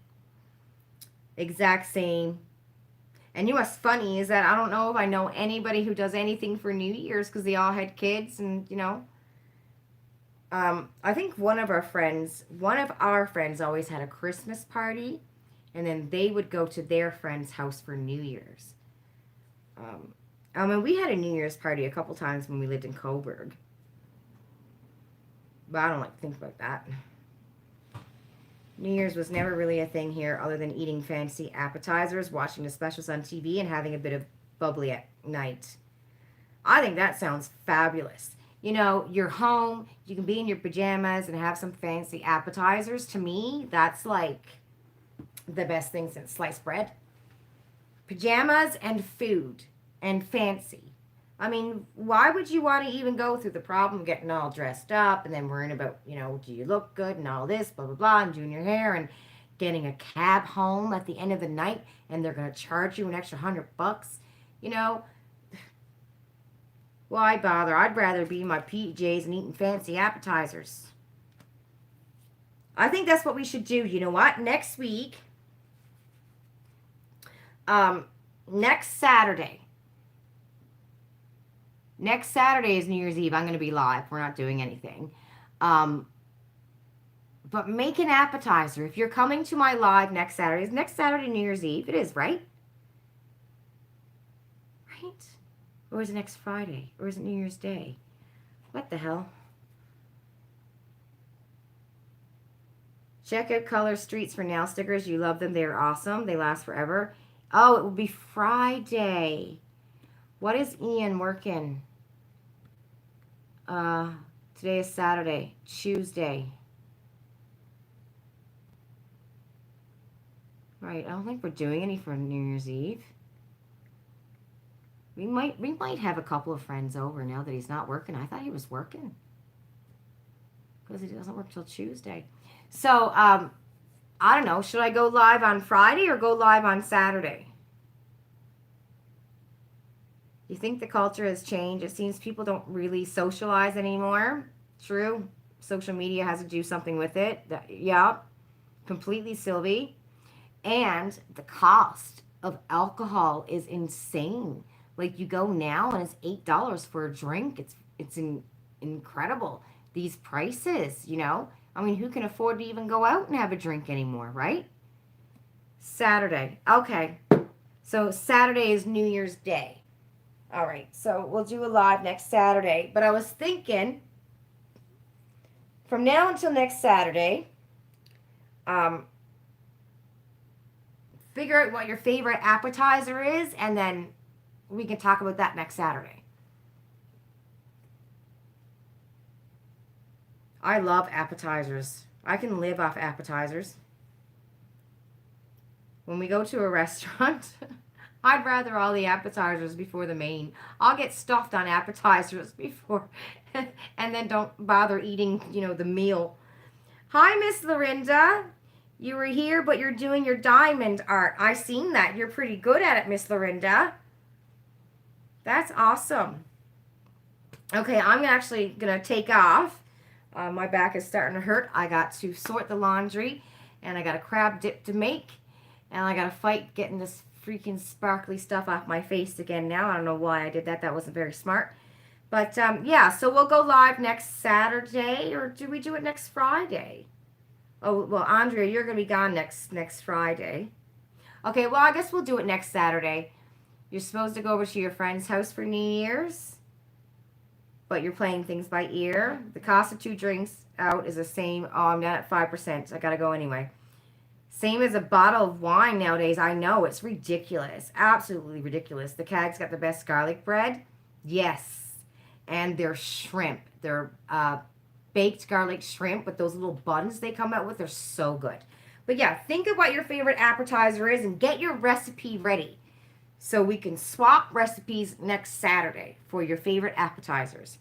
Exact same. And what's funny is that I don't know if I know anybody who does anything for New Year's because they all had kids and, I think one of our friends always had a Christmas party and then they would go to their friend's house for New Year's. We had a New Year's party a couple times when we lived in Coburg. But I don't like to think about that. New Year's was never really a thing here other than eating fancy appetizers, watching the specials on TV, and having a bit of bubbly at night. I think that sounds fabulous. You're home, you can be in your pajamas and have some fancy appetizers. To me, that's like the best thing since sliced bread. Pajamas and food and fancy. Why would you want to even go through the problem of getting all dressed up and then worrying about, do you look good and all this, blah, blah, blah, and doing your hair and getting a cab home at the end of the night and they're going to charge you an extra $100? Why bother? I'd rather be in my PJs and eating fancy appetizers. I think that's what we should do. You know what? Next week, next Saturday is New Year's Eve. I'm going to be live. We're not doing anything. But make an appetizer. If you're coming to my live next Saturday, is next Saturday New Year's Eve? It is, right? Right? Or is it next Friday? Or is it New Year's Day? What the hell? Check out Color Streets for nail stickers. You love them. They're awesome. They last forever. Oh, it will be Friday. What is Ian working? Today is Saturday. Tuesday. Right, I don't think we're doing any for New Year's Eve. We might have a couple of friends over now that he's not working. I thought he was working. Because he doesn't work till Tuesday. So, I don't know. Should I go live on Friday or go live on Saturday? You think the culture has changed? It seems people don't really socialize anymore. True. Social media has to do something with it. Yeah. Completely, Sylvie. And the cost of alcohol is insane. Like you go now and it's $8 for a drink. It's incredible. These prices, who can afford to even go out and have a drink anymore, right? Saturday. Okay. So Saturday is New Year's Day. All right, so we'll do a live next Saturday. But I was thinking, from now until next Saturday, um, figure out what your favorite appetizer is, and then we can talk about that next Saturday. I love appetizers. I can live off appetizers. When we go to a restaurant, I'd rather all the appetizers before the main. I'll get stuffed on appetizers before, and then don't bother eating, the meal. Hi, Miss Lorinda. You were here, but you're doing your diamond art. I seen that. You're pretty good at it, Miss Lorinda. That's awesome. Okay, I'm actually going to take off. My back is starting to hurt. I got to sort the laundry, and I got a crab dip to make, and I got to fight getting this freaking sparkly stuff off my face again now. I don't know why I did that. That wasn't very smart. But, yeah, so we'll go live next Saturday, or do we do it next Friday? Oh, well, Andrea, you're going to be gone next Friday. Okay, well, I guess we'll do it next Saturday. You're supposed to go over to your friend's house for New Year's, but you're playing things by ear. The cost of 2 drinks out is the same. Oh, I'm down at 5%. I got to go anyway. Same as a bottle of wine nowadays. I know, it's ridiculous. Absolutely ridiculous. The Cag's got the best garlic bread. Yes. And their shrimp. Their baked garlic shrimp with those little buns they come out with are so good. But yeah, think of what your favorite appetizer is and get your recipe ready so we can swap recipes next Saturday for your favorite appetizers.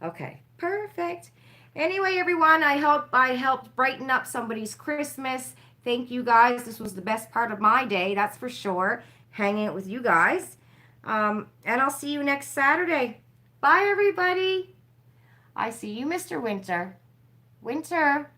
Okay, perfect. Anyway, everyone, I hope I helped brighten up somebody's Christmas. Thank you guys. This was the best part of my day, that's for sure, hanging out with you guys. And I'll see you next Saturday. Bye, everybody. I see you, Mr. Winter. Winter.